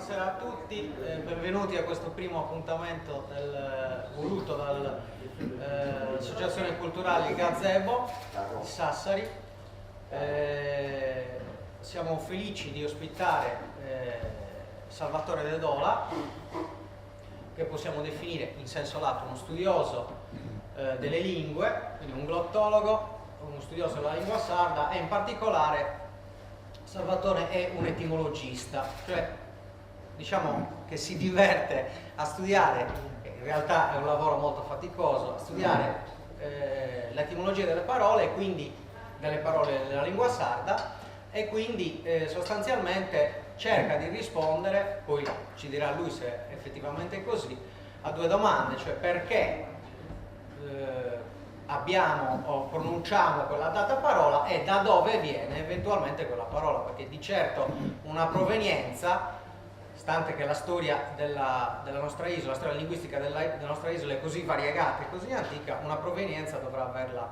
Buonasera a tutti, benvenuti a questo primo appuntamento voluto dall'Associazione Culturale Gazebo di Sassari. Siamo felici di ospitare Salvatore De Dola, che possiamo definire in senso lato uno studioso delle lingue, quindi un glottologo, uno studioso della lingua sarda, e in particolare Salvatore è un etimologista, cioè diciamo che si diverte a studiare, in realtà è un lavoro molto faticoso, a studiare l'etimologia delle parole, e quindi delle parole della lingua sarda, e quindi sostanzialmente cerca di rispondere, poi ci dirà lui se è effettivamente così, a due domande, cioè perché abbiamo o pronunciamo quella data parola e da dove viene eventualmente quella parola, perché di certo una provenienza, stante che la storia della nostra isola, la storia linguistica della nostra isola è così variegata e così antica, una provenienza dovrà averla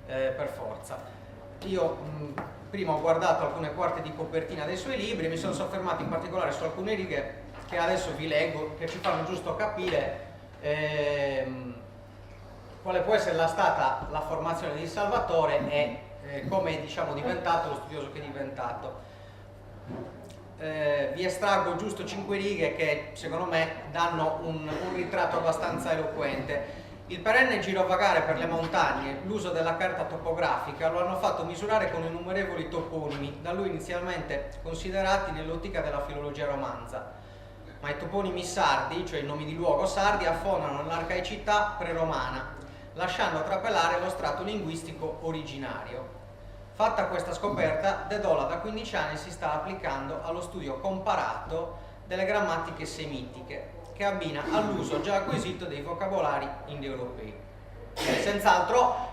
per forza. Io prima ho guardato alcune quarte di copertina dei suoi libri e mi sono soffermato in particolare su alcune righe che adesso vi leggo, che ci fanno giusto capire quale può essere stata la formazione di Salvatore e come è, diciamo, diventato lo studioso che è diventato. Vi estraggo giusto 5 righe che secondo me danno un ritratto abbastanza eloquente. Il perenne girovagare per le montagne, l'uso della carta topografica lo hanno fatto misurare con innumerevoli toponimi, da lui inizialmente considerati nell'ottica della filologia romanza. Ma i toponimi sardi, cioè i nomi di luogo sardi, affondano nell'arcaicità preromana, lasciando trapelare lo strato linguistico originario. Fatta questa scoperta, De Dola da 15 anni si sta applicando allo studio comparato delle grammatiche semitiche, che abbina all'uso già acquisito dei vocabolari indoeuropei. Senz'altro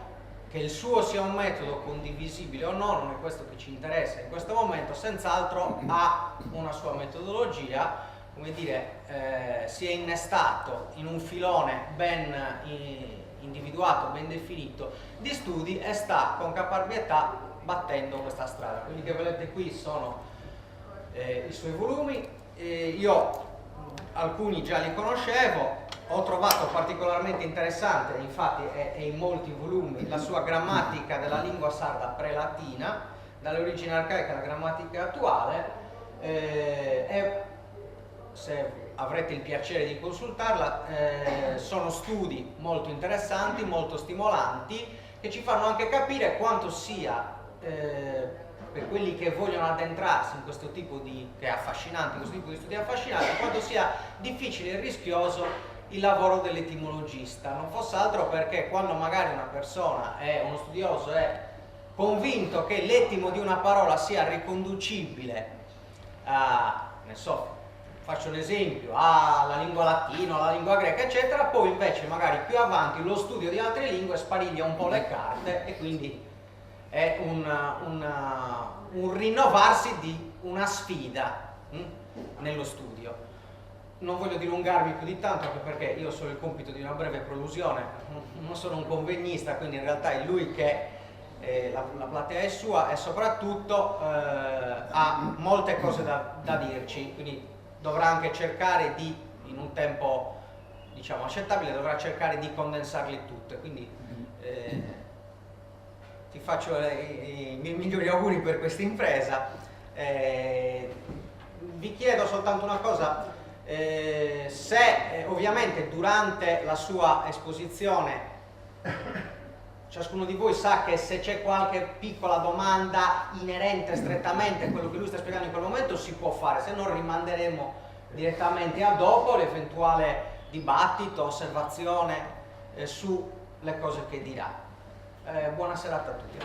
che il suo sia un metodo condivisibile o no, non è questo che ci interessa in questo momento, senz'altro ha una sua metodologia, come dire, si è innestato in un filone ben individuato, ben definito di studi e sta con caparbietà battendo questa strada. Quelli che vedete qui sono i suoi volumi, io alcuni già li conoscevo, ho trovato particolarmente interessante, infatti è in molti volumi, la sua grammatica della lingua sarda prelatina, dalle origini arcaiche alla grammatica attuale, e se avrete il piacere di consultarla, sono studi molto interessanti, molto stimolanti, che ci fanno anche capire quanto sia, per quelli che vogliono addentrarsi in questo tipo di, che è affascinante, questo tipo di studi affascinanti, quanto sia difficile e rischioso il lavoro dell'etimologista, non fosse altro perché quando magari una persona è uno studioso, è convinto che l'etimo di una parola sia riconducibile a, ne so, faccio un esempio, alla lingua latina, alla lingua greca, eccetera, poi invece magari più avanti lo studio di altre lingue spariglia un po' le carte e quindi è un rinnovarsi di una sfida nello studio. Non voglio dilungarmi più di tanto, anche perché io ho solo il compito di una breve prolusione, non sono un convegnista, quindi in realtà è lui che la platea è sua e soprattutto ha molte cose da dirci, quindi dovrà anche cercare di, in un tempo diciamo accettabile, dovrà cercare di condensarle tutte, quindi ti faccio i miei migliori auguri per questa impresa. Vi chiedo soltanto una cosa, se ovviamente durante la sua esposizione ciascuno di voi sa che se c'è qualche piccola domanda inerente strettamente a quello che lui sta spiegando in quel momento si può fare, se no rimanderemo direttamente a dopo l'eventuale dibattito, osservazione sulle cose che dirà. Buona serata a tutti.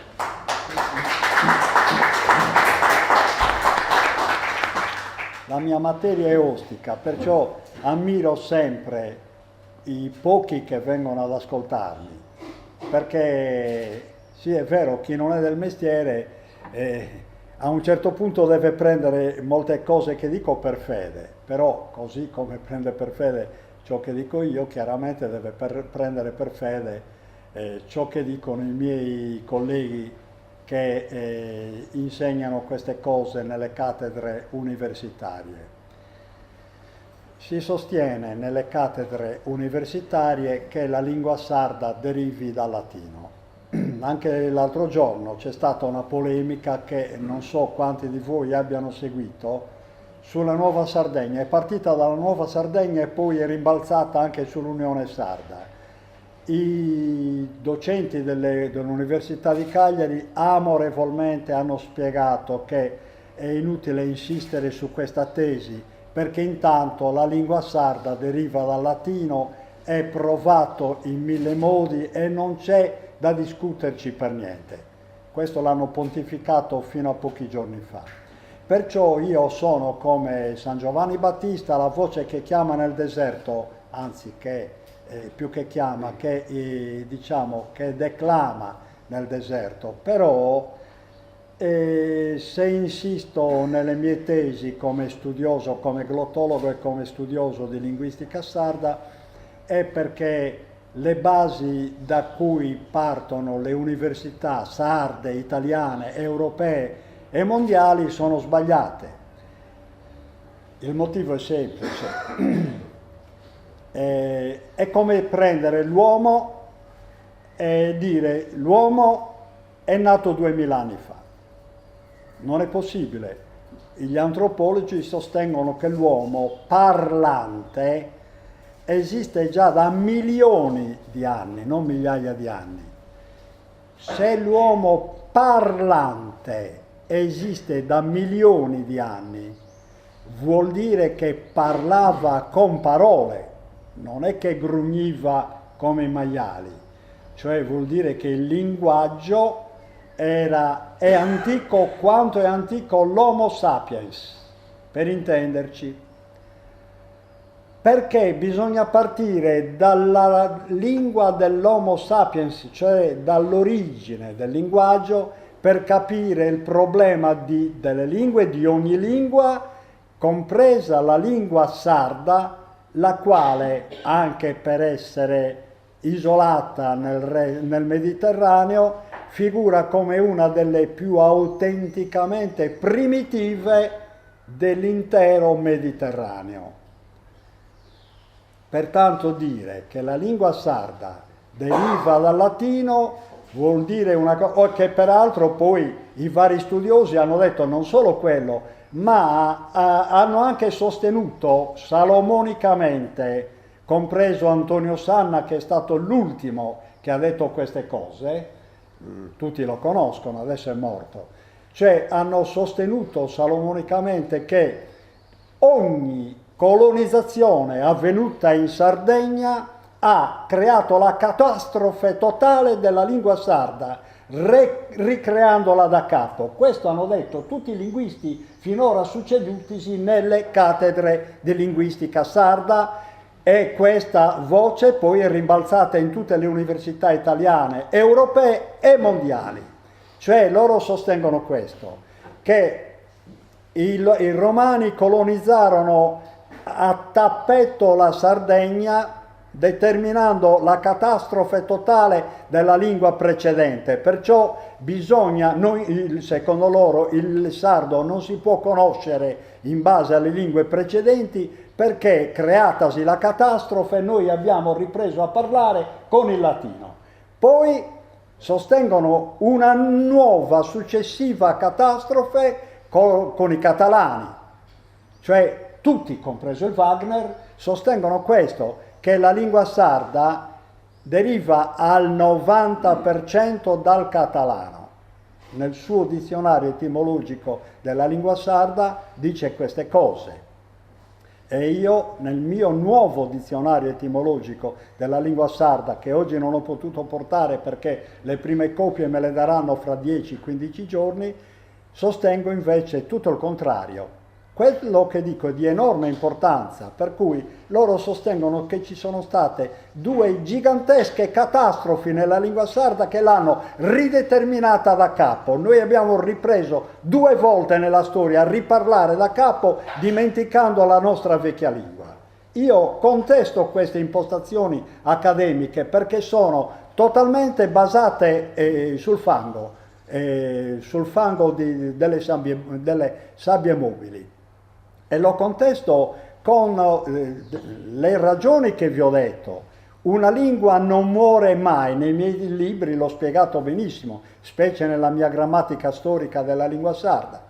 La mia materia è ostica, perciò ammiro sempre i pochi che vengono ad ascoltarmi, perché sì, è vero, chi non è del mestiere a un certo punto deve prendere molte cose che dico per fede, però così come prende per fede ciò che dico io, chiaramente deve prendere per fede ciò che dicono i miei colleghi che insegnano queste cose nelle cattedre universitarie. Si sostiene nelle cattedre universitarie che la lingua sarda derivi dal latino. Anche l'altro giorno c'è stata una polemica che non so quanti di voi abbiano seguito sulla Nuova Sardegna. È partita dalla Nuova Sardegna e poi è rimbalzata anche sull'Unione Sarda. I docenti dell'Università di Cagliari amorevolmente hanno spiegato che è inutile insistere su questa tesi, perché intanto la lingua sarda deriva dal latino, è provato in 1000 modi e non c'è da discuterci per niente. Questo l'hanno pontificato fino a pochi giorni fa. Perciò io sono come San Giovanni Battista, la voce che chiama nel deserto, anzi che più che chiama, diciamo che declama nel deserto. Però se insisto nelle mie tesi come studioso, come glottologo e come studioso di linguistica sarda, è perché le basi da cui partono le università sarde, italiane, europee e mondiali sono sbagliate. Il motivo è semplice. È come prendere l'uomo e dire l'uomo è nato 2000 anni fa. Non è possibile. Gli antropologi sostengono che l'uomo parlante esiste già da milioni di anni, non migliaia di anni. Se l'uomo parlante esiste da milioni di anni, vuol dire che parlava con parole, non è che grugniva come i maiali, cioè vuol dire che il linguaggio è antico quanto è antico l'Homo sapiens, per intenderci. Perché bisogna partire dalla lingua dell'Homo sapiens, cioè dall'origine del linguaggio, per capire il problema delle lingue, di ogni lingua, compresa la lingua sarda, la quale, anche per essere isolata nel Mediterraneo, figura come una delle più autenticamente primitive dell'intero Mediterraneo. Pertanto dire che la lingua sarda deriva dal latino vuol dire una cosa, che peraltro poi i vari studiosi hanno detto non solo quello, ma hanno anche sostenuto salomonicamente, compreso Antonio Sanna, che è stato l'ultimo che ha detto queste cose, tutti lo conoscono, adesso è morto, cioè hanno sostenuto salomonicamente che ogni colonizzazione avvenuta in Sardegna ha creato la catastrofe totale della lingua sarda, ricreandola da capo. Questo hanno detto tutti i linguisti finora succedutisi nelle cattedre di linguistica sarda, e questa voce poi è rimbalzata in tutte le università italiane, europee e mondiali. Cioè loro sostengono questo, che i romani colonizzarono a tappeto la Sardegna, determinando la catastrofe totale della lingua precedente. Perciò bisogna, secondo loro, il sardo non si può conoscere in base alle lingue precedenti, perché creatasi la catastrofe noi abbiamo ripreso a parlare con il latino. Poi sostengono una nuova successiva catastrofe con i catalani, cioè tutti, compreso il Wagner, sostengono questo, che la lingua sarda deriva al 90% dal catalano. Nel suo dizionario etimologico della lingua sarda dice queste cose. E io nel mio nuovo dizionario etimologico della lingua sarda, che oggi non ho potuto portare perché le prime copie me le daranno fra 10-15 giorni, sostengo invece tutto il contrario. Quello che dico è di enorme importanza, per cui loro sostengono che ci sono state due gigantesche catastrofi nella lingua sarda che l'hanno rideterminata da capo. Noi abbiamo ripreso 2 volte nella storia a riparlare da capo, dimenticando la nostra vecchia lingua. Io contesto queste impostazioni accademiche perché sono totalmente basate sul fango delle sabbie mobili. E lo contesto con le ragioni che vi ho detto. Una lingua non muore mai, nei miei libri l'ho spiegato benissimo, specie nella mia grammatica storica della lingua sarda.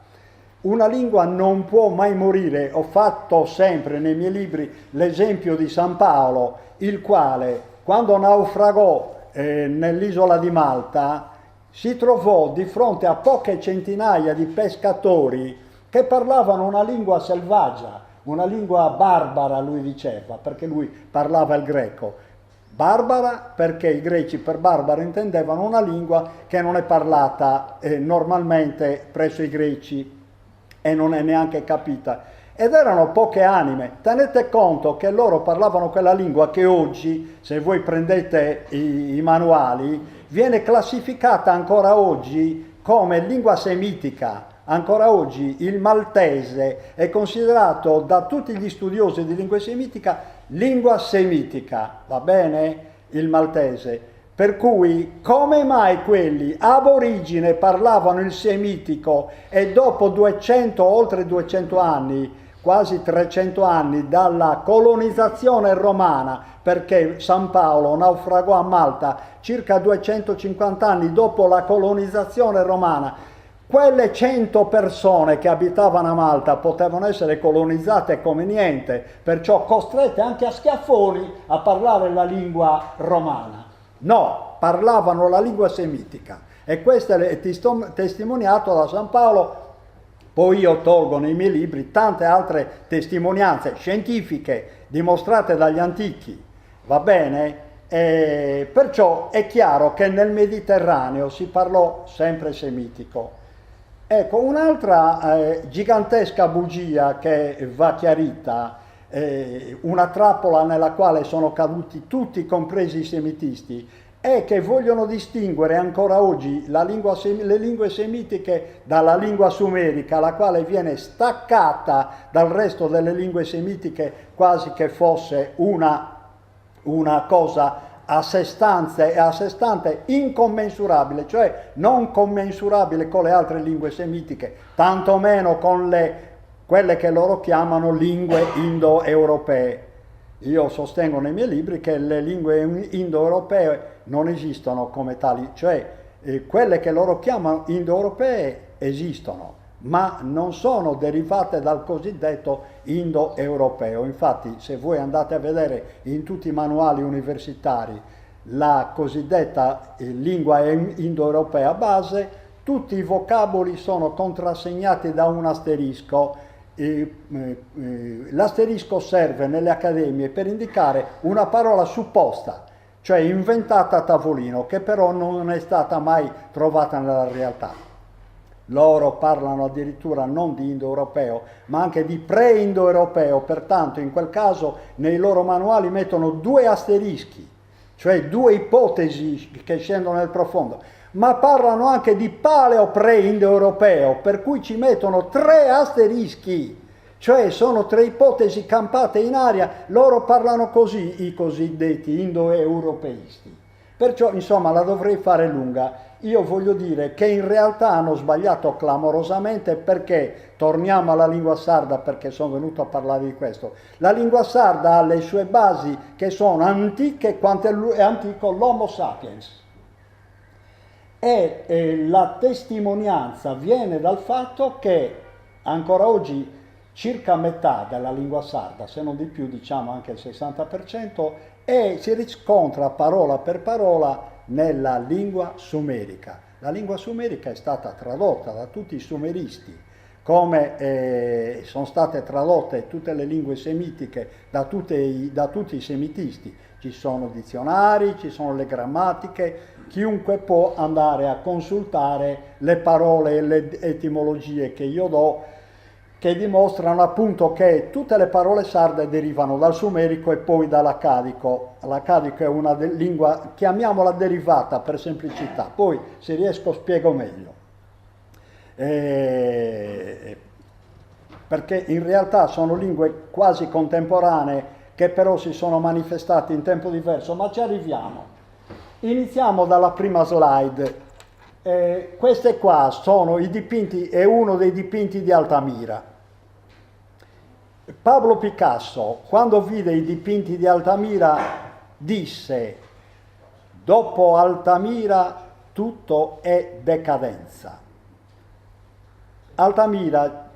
Una lingua non può mai morire. Ho fatto sempre nei miei libri l'esempio di San Paolo, il quale, quando naufragò nell'isola di Malta, si trovò di fronte a poche centinaia di pescatori che parlavano una lingua selvaggia, una lingua barbara, lui diceva, perché lui parlava il greco. Barbara perché i greci per barbara intendevano una lingua che non è parlata normalmente presso i greci e non è neanche capita. Ed erano poche anime. Tenete conto che loro parlavano quella lingua che oggi, se voi prendete i manuali, viene classificata ancora oggi come lingua semitica. Ancora oggi il maltese è considerato da tutti gli studiosi di lingua semitica lingua semitica, va bene? Il maltese. Per cui come mai quelli ab origine parlavano il semitico e dopo 200, oltre 200 anni, quasi 300 anni dalla colonizzazione romana, perché San Paolo naufragò a Malta circa 250 anni dopo la colonizzazione romana, quelle 100 persone che abitavano a Malta potevano essere colonizzate come niente, perciò costrette anche a schiaffoni a parlare la lingua romana. No, parlavano la lingua semitica e questo è testimoniato da San Paolo. Poi io tolgo nei miei libri tante altre testimonianze scientifiche dimostrate dagli antichi, va bene? Perciò è chiaro che nel Mediterraneo si parlò sempre semitico. Ecco, un'altra gigantesca bugia che va chiarita, una trappola nella quale sono caduti tutti, compresi i semitisti, è che vogliono distinguere ancora oggi le lingue semitiche dalla lingua sumerica, la quale viene staccata dal resto delle lingue semitiche quasi che fosse una cosa a sé stante, incommensurabile, cioè non commensurabile con le altre lingue semitiche, tantomeno con quelle che loro chiamano lingue indoeuropee. Io sostengo nei miei libri che le lingue indoeuropee non esistono come tali, cioè quelle che loro chiamano indoeuropee esistono, ma non sono derivate dal cosiddetto indoeuropeo. Infatti, se voi andate a vedere in tutti i manuali universitari la cosiddetta lingua indoeuropea base, tutti i vocaboli sono contrassegnati da un asterisco. L'asterisco serve nelle accademie per indicare una parola supposta, cioè inventata a tavolino, che però non è stata mai trovata nella realtà. Loro parlano addirittura non di indoeuropeo, ma anche di pre-indoeuropeo, pertanto in quel caso nei loro manuali mettono 2 asterischi, cioè 2 ipotesi che scendono nel profondo, ma parlano anche di paleo pre-indoeuropeo, per cui ci mettono 3 asterischi, cioè sono 3 ipotesi campate in aria. Loro parlano così, i cosiddetti indoeuropeisti. Perciò, insomma, la dovrei fare lunga. Io voglio dire che in realtà hanno sbagliato clamorosamente, perché, torniamo alla lingua sarda perché sono venuto a parlare di questo, la lingua sarda ha le sue basi che sono antiche quanto è antico l'Homo sapiens. E la testimonianza viene dal fatto che ancora oggi circa metà della lingua sarda, se non di più, diciamo anche il 60%, si riscontra parola per parola nella lingua sumerica. La lingua sumerica è stata tradotta da tutti i sumeristi, come sono state tradotte tutte le lingue semitiche da tutti i semitisti. Ci sono dizionari, ci sono le grammatiche, chiunque può andare a consultare le parole e le etimologie che io do, che dimostrano appunto che tutte le parole sarde derivano dal sumerico e poi dall'accadico. L'accadico è una lingua, chiamiamola derivata per semplicità, poi se riesco spiego meglio. Perché in realtà sono lingue quasi contemporanee che però si sono manifestate in tempo diverso, ma ci arriviamo. Iniziamo dalla prima slide. Queste qua sono i dipinti, è uno dei dipinti di Altamira. Pablo Picasso, quando vide i dipinti di Altamira, disse: dopo Altamira tutto è decadenza. Altamira,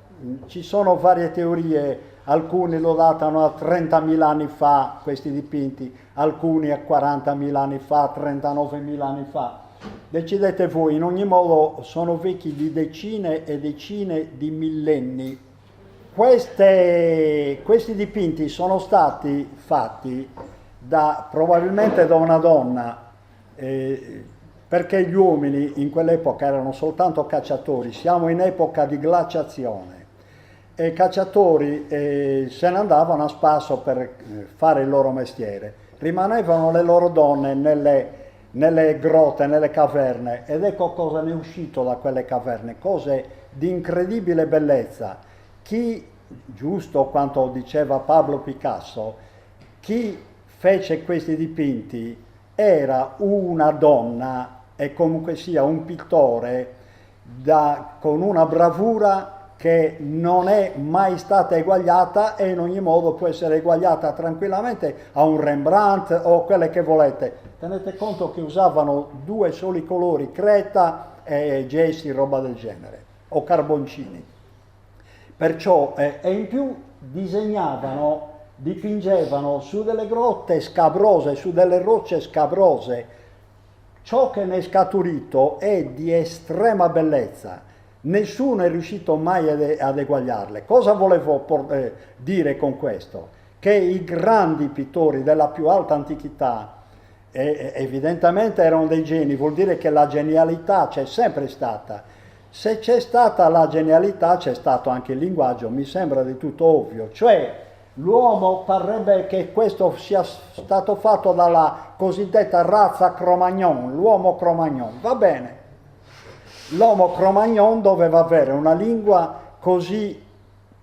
ci sono varie teorie, alcuni lo datano a 30.000 anni fa, questi dipinti, alcuni a 40.000 anni fa, 39.000 anni fa. Decidete voi, in ogni modo sono vecchi di decine e decine di millenni. Questi dipinti sono stati fatti probabilmente da una donna, perché gli uomini in quell'epoca erano soltanto cacciatori, siamo in epoca di glaciazione, e i cacciatori se ne andavano a spasso per fare il loro mestiere, rimanevano le loro donne nelle grotte, nelle caverne, ed ecco cosa ne è uscito da quelle caverne, cose di incredibile bellezza. Chi, giusto quanto diceva Pablo Picasso, chi fece questi dipinti era una donna e comunque sia un pittore con una bravura che non è mai stata eguagliata e in ogni modo può essere eguagliata tranquillamente a un Rembrandt o quelle che volete. Tenete conto che usavano 2 soli colori, creta e gessi, roba del genere, o carboncini. Perciò, e in più dipingevano su delle grotte scabrose, su delle rocce scabrose. Ciò che ne è scaturito è di estrema bellezza. Nessuno è riuscito mai ad eguagliarle. Cosa volevo dire con questo? Che i grandi pittori della più alta antichità evidentemente erano dei geni, vuol dire che la genialità c'è sempre stata. Se c'è stata la genialità c'è stato anche il linguaggio, mi sembra di tutto ovvio, cioè l'uomo parrebbe che questo sia stato fatto dalla cosiddetta razza Cro-Magnon, l'uomo Cro-Magnon, va bene. L'uomo Cro-Magnon doveva avere una lingua così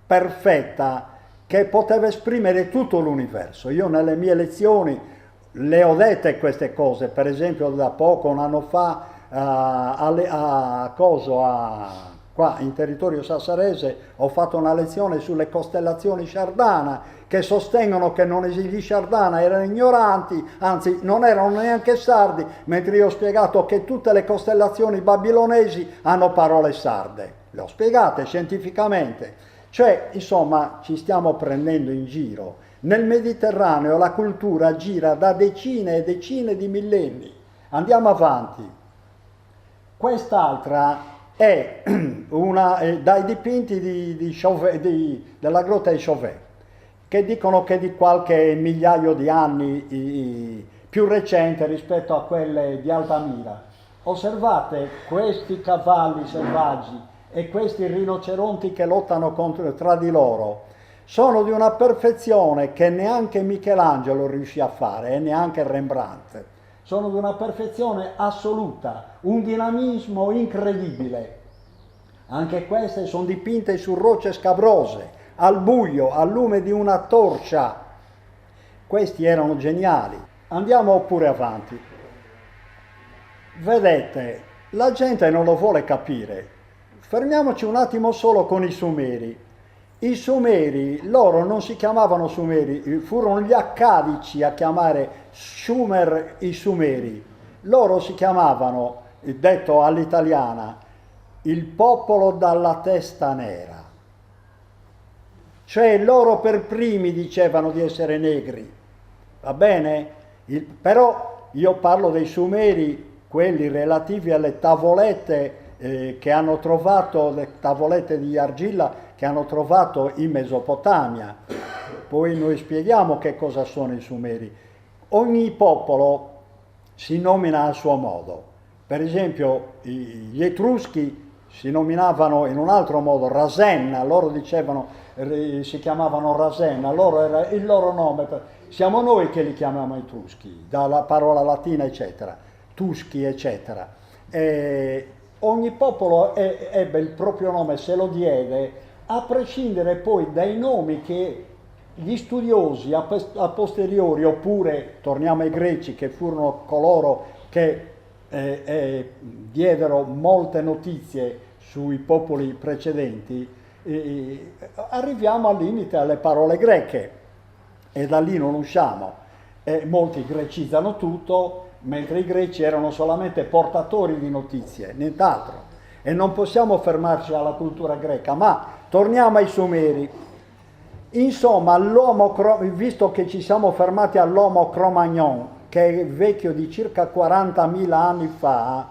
perfetta che poteva esprimere tutto l'universo. Io nelle mie lezioni le ho dette queste cose, per esempio da poco, un anno fa, qua in territorio sassarese ho fatto una lezione sulle costellazioni Shardana, che sostengono che non esiste Shardana, erano ignoranti, anzi non erano neanche sardi, mentre io ho spiegato che tutte le costellazioni babilonesi hanno parole sarde. Le ho spiegate scientificamente. Cioè, insomma, ci stiamo prendendo in giro. Nel Mediterraneo la cultura gira da decine e decine di millenni. Andiamo avanti. Quest'altra è dai dipinti della grotta di Chauvet, che dicono che di qualche migliaio di anni più recente rispetto a quelle di Altamira. Osservate questi cavalli selvaggi e questi rinoceronti che lottano tra di loro. Sono di una perfezione che neanche Michelangelo riuscì a fare e neanche Rembrandt. Sono di una perfezione assoluta, un dinamismo incredibile. Anche queste sono dipinte su rocce scabrose, al buio, al lume di una torcia. Questi erano geniali. Andiamo pure avanti. Vedete, la gente non lo vuole capire. Fermiamoci un attimo solo con i Sumeri. I Sumeri, loro non si chiamavano Sumeri, furono gli accadici a chiamare Sumer i Sumeri. Loro si chiamavano, detto all'italiana, il popolo dalla testa nera. Cioè loro per primi dicevano di essere negri, va bene? Però io parlo dei Sumeri, quelli relativi alle tavolette che hanno trovato, le tavolette di argilla che hanno trovato in Mesopotamia. Poi noi spieghiamo che cosa sono i Sumeri. Ogni popolo si nomina a suo modo. Per esempio gli Etruschi si nominavano in un altro modo, Rasenna, loro dicevano, si chiamavano Rasenna, loro era il loro nome. Siamo noi che li chiamiamo Etruschi, dalla parola latina eccetera, Tuschi eccetera. Ogni popolo ebbe il proprio nome, se lo diede, a prescindere poi dai nomi che gli studiosi a posteriori, oppure torniamo ai greci che furono coloro che diedero molte notizie sui popoli precedenti, arriviamo al limite alle parole greche e da lì non usciamo. Molti grecizzano tutto, mentre i greci erano solamente portatori di notizie, nient'altro. E non possiamo fermarci alla cultura greca, ma torniamo ai Sumeri. Insomma, visto che ci siamo fermati all'Homo Cro-Magnon, che è vecchio di circa 40.000 anni fa,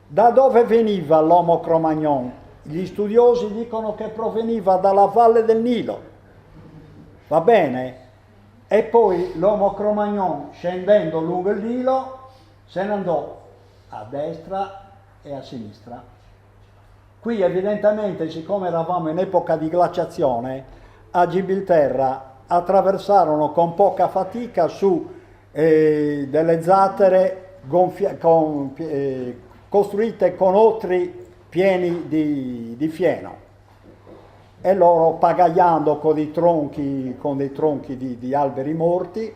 da dove veniva l'Homo Cro-Magnon? Gli studiosi dicono che proveniva dalla valle del Nilo, va bene? E poi l'Homo Cro-Magnon, scendendo lungo il Nilo, se ne andò a destra e a sinistra. Qui evidentemente, siccome eravamo in epoca di glaciazione, a Gibilterra attraversarono con poca fatica su delle zattere costruite con otri pieni di fieno, e loro, pagagliando con dei tronchi di alberi morti,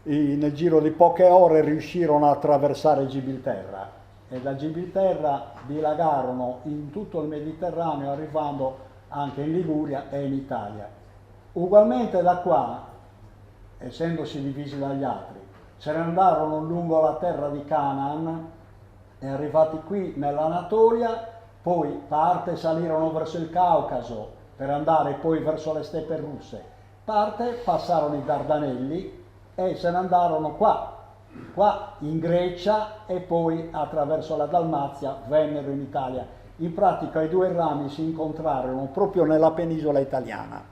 nel giro di poche ore riuscirono a attraversare Gibilterra, e da Gibilterra dilagarono in tutto il Mediterraneo, arrivando anche in Liguria e in Italia. Ugualmente da qua, essendosi divisi dagli altri, se ne andarono lungo la terra di Canaan e arrivati qui nell'Anatolia, poi parte salirono verso il Caucaso per andare poi verso le steppe russe, parte passarono i Dardanelli e se ne andarono qua in Grecia, e poi attraverso la Dalmazia vennero in Italia. In pratica i due rami si incontrarono proprio nella penisola italiana.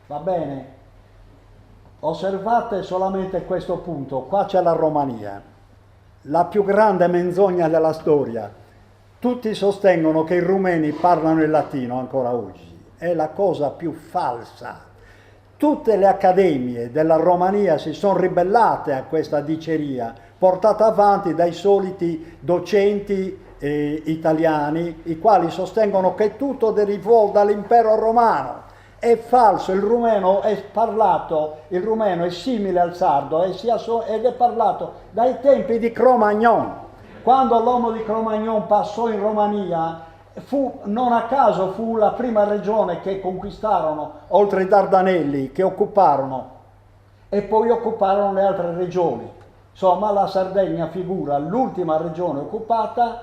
Va bene? Osservate solamente questo punto, qua c'è la Romania, la più grande menzogna della storia. Tutti sostengono che i rumeni parlano il latino ancora oggi, è la cosa più falsa. Tutte le accademie della Romania si sono ribellate a questa diceria portata avanti dai soliti docenti italiani, i quali sostengono che tutto derivò dall'impero romano. È falso, il rumeno è simile al sardo ed è parlato dai tempi di Cro-Magnon. Quando l'uomo di Cro-Magnon passò in Romania, non a caso fu la prima regione che conquistarono, oltre i Dardanelli, che occuparono, e poi occuparono le altre regioni. Insomma, la Sardegna figura l'ultima regione occupata,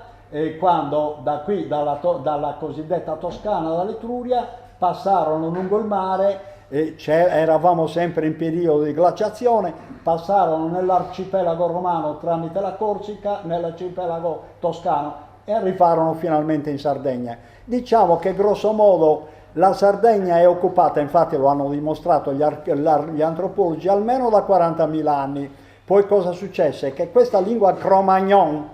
quando da qui, dalla cosiddetta Toscana, dall'Etruria, passarono lungo il mare, eravamo sempre in periodo di glaciazione, passarono nell'arcipelago romano tramite la Corsica, nell'arcipelago toscano, e arrivarono finalmente in Sardegna. Diciamo che grosso modo la Sardegna è occupata, infatti lo hanno dimostrato gli antropologi, almeno da 40.000 anni. Poi cosa successe? Che questa lingua Cro-Magnon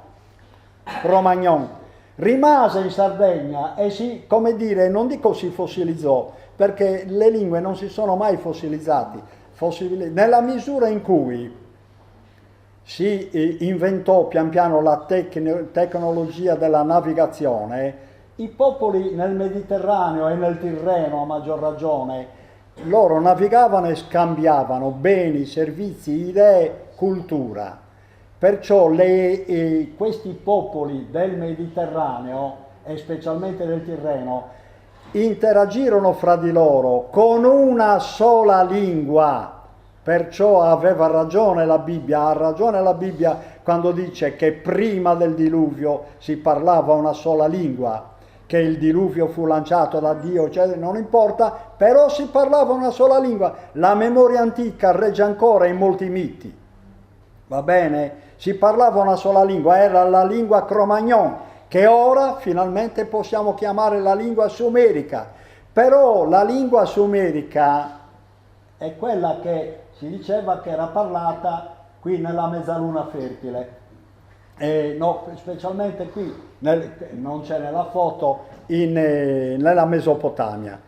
rimase in Sardegna e non dico si fossilizzò, perché le lingue non si sono mai fossilizzate, nella misura in cui si inventò pian piano la tecnologia della navigazione, i popoli nel Mediterraneo e nel Tirreno, a maggior ragione, loro navigavano e scambiavano beni, servizi, idee, cultura. Perciò questi popoli del Mediterraneo, e specialmente del Tirreno, interagirono fra di loro con una sola lingua. Perciò aveva ragione la Bibbia, ha ragione la Bibbia quando dice che prima del diluvio si parlava una sola lingua, che il diluvio fu lanciato da Dio, cioè non importa, però si parlava una sola lingua. La memoria antica regge ancora in molti miti, va bene? Si parlava una sola lingua, era la lingua Cro-Magnon, che ora finalmente possiamo chiamare la lingua sumerica. Però la lingua sumerica è quella che si diceva che era parlata qui nella mezzaluna fertile, specialmente qui, non c'è nella foto, nella Mesopotamia.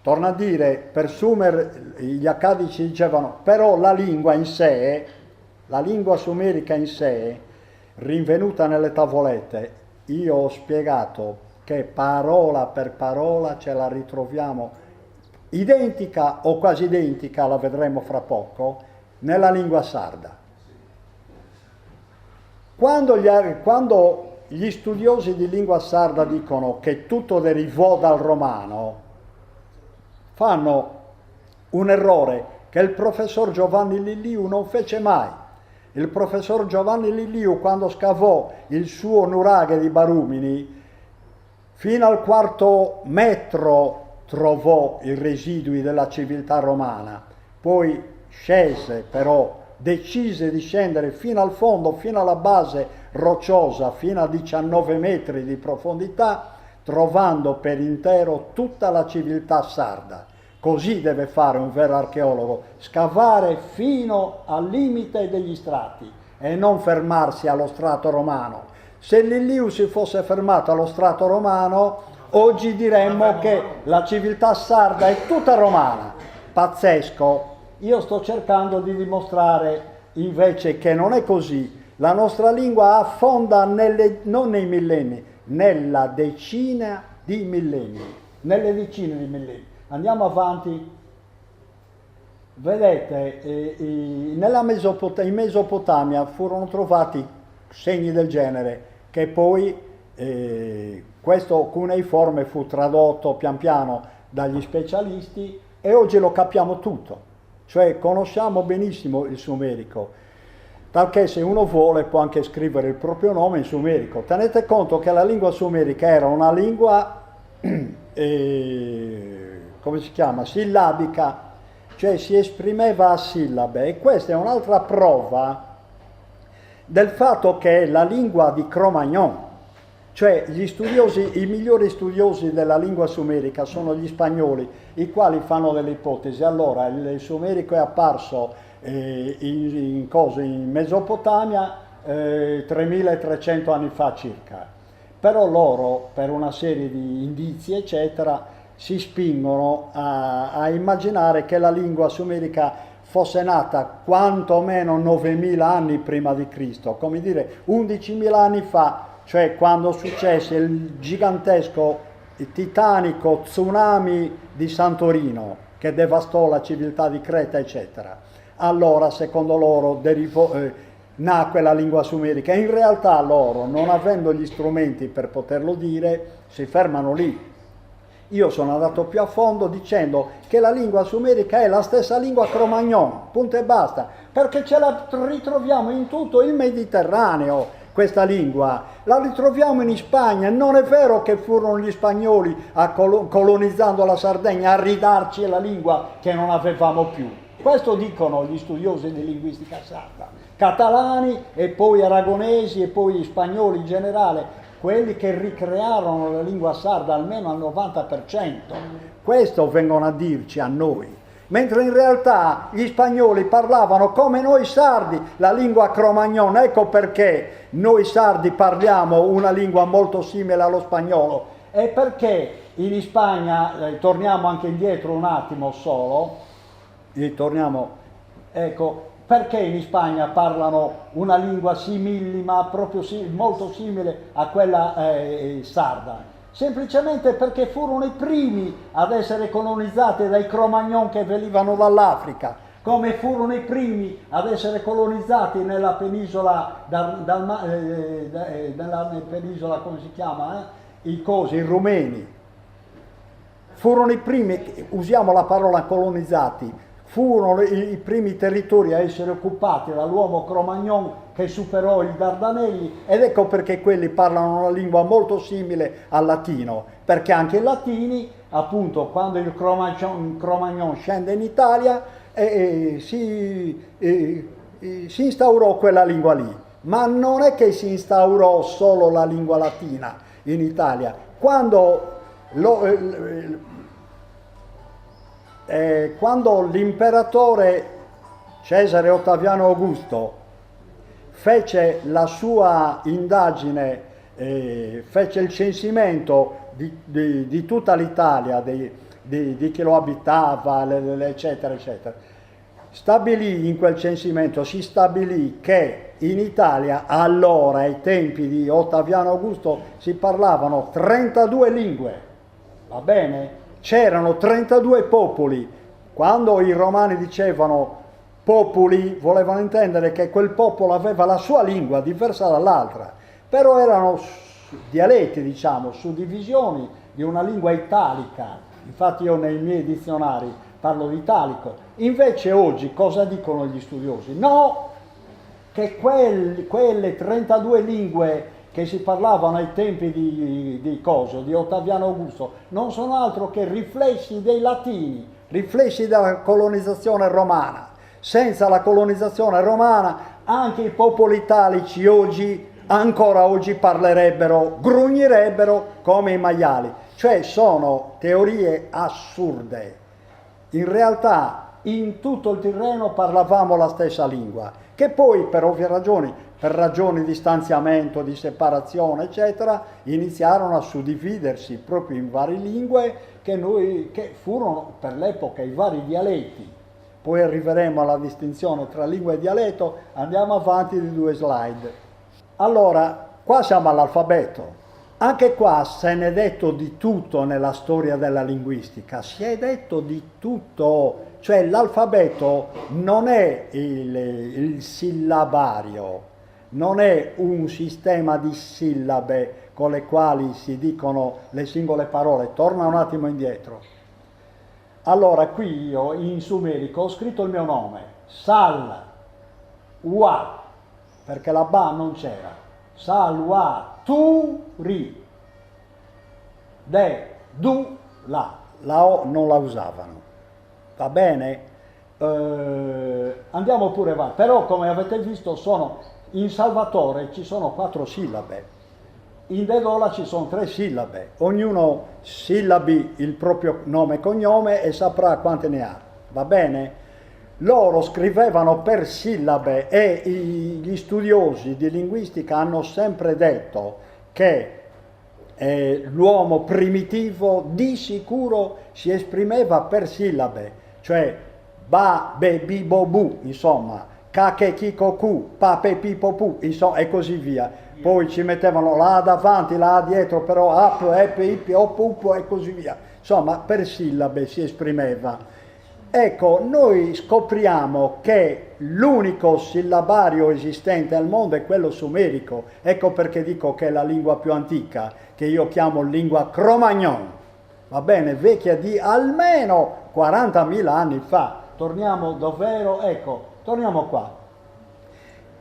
Torno a dire, per Sumer gli accadici dicevano, però la lingua in sé, la lingua sumerica in sé, rinvenuta nelle tavolette, io ho spiegato che parola per parola ce la ritroviamo identica o quasi identica, la vedremo fra poco, nella lingua sarda. Quando gli studiosi di lingua sarda dicono che tutto derivò dal romano, fanno un errore che il professor Giovanni Lilliu non fece mai. Il professor Giovanni Lilliu, quando scavò il suo nuraghe di Barumini, fino al 4° metro trovò i residui della civiltà romana, poi scese però, decise di scendere fino al fondo, fino alla base rocciosa, fino a 19 metri di profondità, trovando per intero tutta la civiltà sarda. Così deve fare un vero archeologo, scavare fino al limite degli strati e non fermarsi allo strato romano. Se Lilliu si fosse fermato allo strato romano, oggi diremmo che la civiltà sarda è tutta romana. Pazzesco. Io sto cercando di dimostrare invece che non è così. La nostra lingua affonda non nei millenni, nella decina di millenni. Nelle decine di millenni. Andiamo avanti. Vedete, in Mesopotamia furono trovati segni del genere, che poi questo cuneiforme fu tradotto pian piano dagli specialisti e oggi lo capiamo tutto. Cioè conosciamo benissimo il sumerico, talché se uno vuole può anche scrivere il proprio nome in sumerico. Tenete conto che la lingua sumerica era una lingua, come si chiama, sillabica, cioè si esprimeva a sillabe, e questa è un'altra prova del fatto che la lingua di Cro-Magnon, cioè gli studiosi, i migliori studiosi della lingua sumerica sono gli spagnoli, i quali fanno delle ipotesi. Allora, il sumerico è apparso in Mesopotamia 3300 anni fa circa, però loro, per una serie di indizi eccetera, si spingono a immaginare che la lingua sumerica fosse nata quantomeno 9000 anni prima di Cristo, come dire 11.000 anni fa, cioè quando successe il gigantesco, il titanico tsunami di Santorino che devastò la civiltà di Creta eccetera. Allora secondo loro nacque la lingua sumerica. In realtà loro, non avendo gli strumenti per poterlo dire, si fermano lì. Io sono andato più a fondo dicendo che la lingua sumerica è la stessa lingua Cro-Magnon, punto e basta, perché ce la ritroviamo in tutto il Mediterraneo. Questa lingua la ritroviamo in Spagna. Non è vero che furono gli spagnoli colonizzando la Sardegna a ridarci la lingua che non avevamo più. Questo dicono gli studiosi di linguistica sarda, catalani e poi aragonesi e poi spagnoli in generale, quelli che ricrearono la lingua sarda almeno al 90%. Questo vengono a dirci a noi. Mentre in realtà gli spagnoli parlavano come noi sardi la lingua Cro-Magnon. Ecco perché noi sardi parliamo una lingua molto simile allo spagnolo, e perché in Spagna, torniamo anche indietro un attimo solo, ecco, perché in Spagna parlano una lingua simillima, proprio molto simile a quella sarda? Semplicemente perché furono i primi ad essere colonizzati dai Cro-Magnon che venivano dall'Africa, come furono i primi ad essere colonizzati nella penisola, nella penisola, come si chiama? I rumeni. Furono i primi, usiamo la parola colonizzati, furono i primi territori a essere occupati dall'uomo Cro-Magnon che superò i Dardanelli, ed ecco perché quelli parlano una lingua molto simile al latino, perché anche i latini, appunto, quando il Cro-Magnon scende in Italia, si instaurò quella lingua lì. Ma non è che si instaurò solo la lingua latina in Italia. Quando l'imperatore Cesare Ottaviano Augusto fece la sua indagine, fece il censimento di tutta l'Italia, di chi lo abitava, eccetera, eccetera. Stabilì in quel censimento, si stabilì che in Italia, allora, ai tempi di Ottaviano Augusto, si parlavano 32 lingue, va bene? C'erano 32 popoli. Quando i romani dicevano popoli, volevano intendere che quel popolo aveva la sua lingua diversa dall'altra, però erano dialetti, diciamo, suddivisioni di una lingua italica, Infatti io nei miei dizionari parlo di italico. Invece oggi cosa dicono gli studiosi? No, che quelle 32 lingue che si parlavano ai tempi di Ottaviano Augusto, non sono altro che riflessi dei latini, riflessi della colonizzazione romana. Senza la colonizzazione romana anche i popoli italici oggi, ancora oggi, parlerebbero, grugnirebbero come i maiali. Cioè sono teorie assurde. In realtà in tutto il Tirreno parlavamo la stessa lingua, che poi per ovvie ragioni, per ragioni di stanziamento, di separazione, eccetera, iniziarono a suddividersi proprio in varie lingue che furono per l'epoca i vari dialetti. Poi arriveremo alla distinzione tra lingua e dialetto, andiamo avanti di 2 slide. Allora, qua siamo all'alfabeto. Anche qua se n'è detto di tutto nella storia della linguistica, si è detto di tutto, cioè l'alfabeto non è il sillabario, non è un sistema di sillabe con le quali si dicono le singole parole. Torna un attimo indietro. Allora qui io in sumerico ho scritto il mio nome, Sal, Ua, perché la Ba non c'era. Salwa, tu, ri, de, du, la O non la usavano, va bene? Andiamo pure avanti, però come avete visto in Salvatore ci sono 4 sillabe, in Dedola ci sono 3 sillabe, ognuno sillabi il proprio nome e cognome e saprà quante ne ha, va bene? Loro scrivevano per sillabe e gli studiosi di linguistica hanno sempre detto che l'uomo primitivo di sicuro si esprimeva per sillabe, cioè ba, be, bi, bo, bu, insomma, ca, che, chi, co, cu, pa, pe, pi, po, pu, insomma, e così via. Poi ci mettevano la A davanti, la A dietro, però ap, ep, ip, op, up e così via. Insomma, per sillabe si esprimeva. Ecco, noi scopriamo che l'unico sillabario esistente al mondo è quello sumerico. Ecco perché dico che è la lingua più antica, che io chiamo lingua Cro-Magnon. Va bene, vecchia di almeno 40.000 anni fa. Torniamo dov'ero? Ecco, torniamo qua.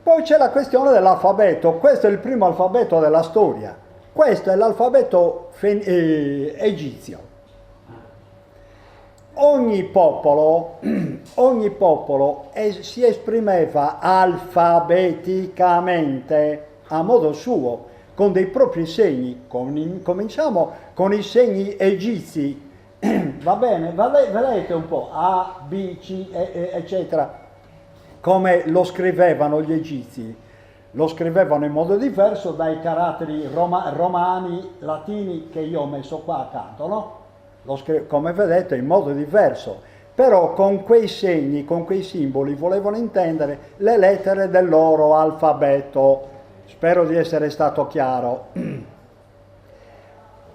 Poi c'è la questione dell'alfabeto. Questo è il primo alfabeto della storia. Questo è l'alfabeto egizio. Ogni popolo si esprimeva alfabeticamente a modo suo, con dei propri segni. Cominciamo con i segni egizi, va bene? Vedete un po', A, B, C, eccetera, come lo scrivevano gli egizi. Lo scrivevano in modo diverso dai caratteri romani, latini, che io ho messo qua accanto, no? Come vedete in modo diverso, però con quei segni, con quei simboli volevano intendere le lettere del loro alfabeto. Spero di essere stato chiaro.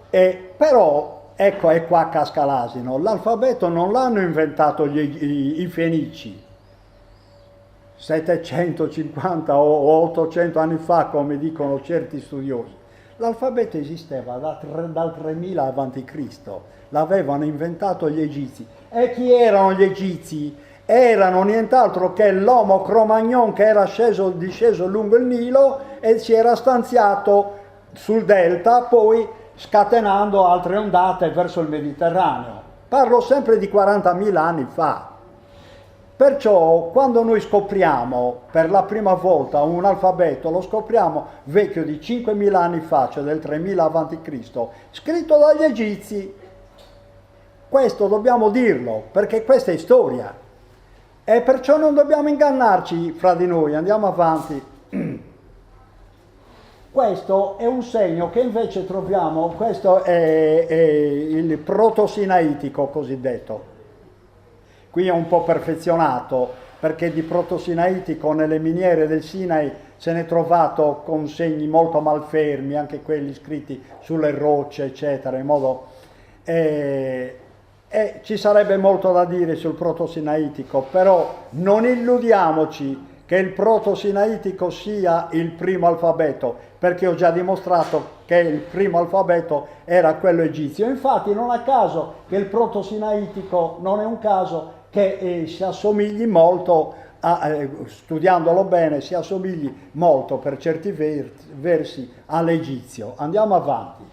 Però ecco, è qua casca l'asino, l'alfabeto non l'hanno inventato i Fenici 750 o 800 anni fa, come dicono certi studiosi. L'alfabeto esisteva dal 3000 a.C., l'avevano inventato gli egizi. E chi erano gli egizi? Erano nient'altro che l'Homo Cro-Magnon che era disceso lungo il Nilo e si era stanziato sul delta, poi scatenando altre ondate verso il Mediterraneo. Parlo sempre di 40.000 anni fa. Perciò quando noi scopriamo per la prima volta un alfabeto, lo scopriamo vecchio di 5.000 anni fa, cioè del 3000 a.C., scritto dagli egizi. Questo dobbiamo dirlo, perché questa è storia. E perciò non dobbiamo ingannarci fra di noi, andiamo avanti. Questo è un segno che invece troviamo, questo è il proto-sinaitico cosiddetto. Qui è un po' perfezionato, perché di proto-sinaitico nelle miniere del Sinai se n'è trovato con segni molto malfermi, anche quelli scritti sulle rocce, eccetera, in modo... ci sarebbe molto da dire sul proto-sinaitico, però non illudiamoci che il proto-sinaitico sia il primo alfabeto, perché ho già dimostrato che il primo alfabeto era quello egizio. Infatti non a caso che il proto-sinaitico non è un caso che si assomigli molto, studiandolo bene, si assomigli molto per certi versi all'egizio. Andiamo avanti.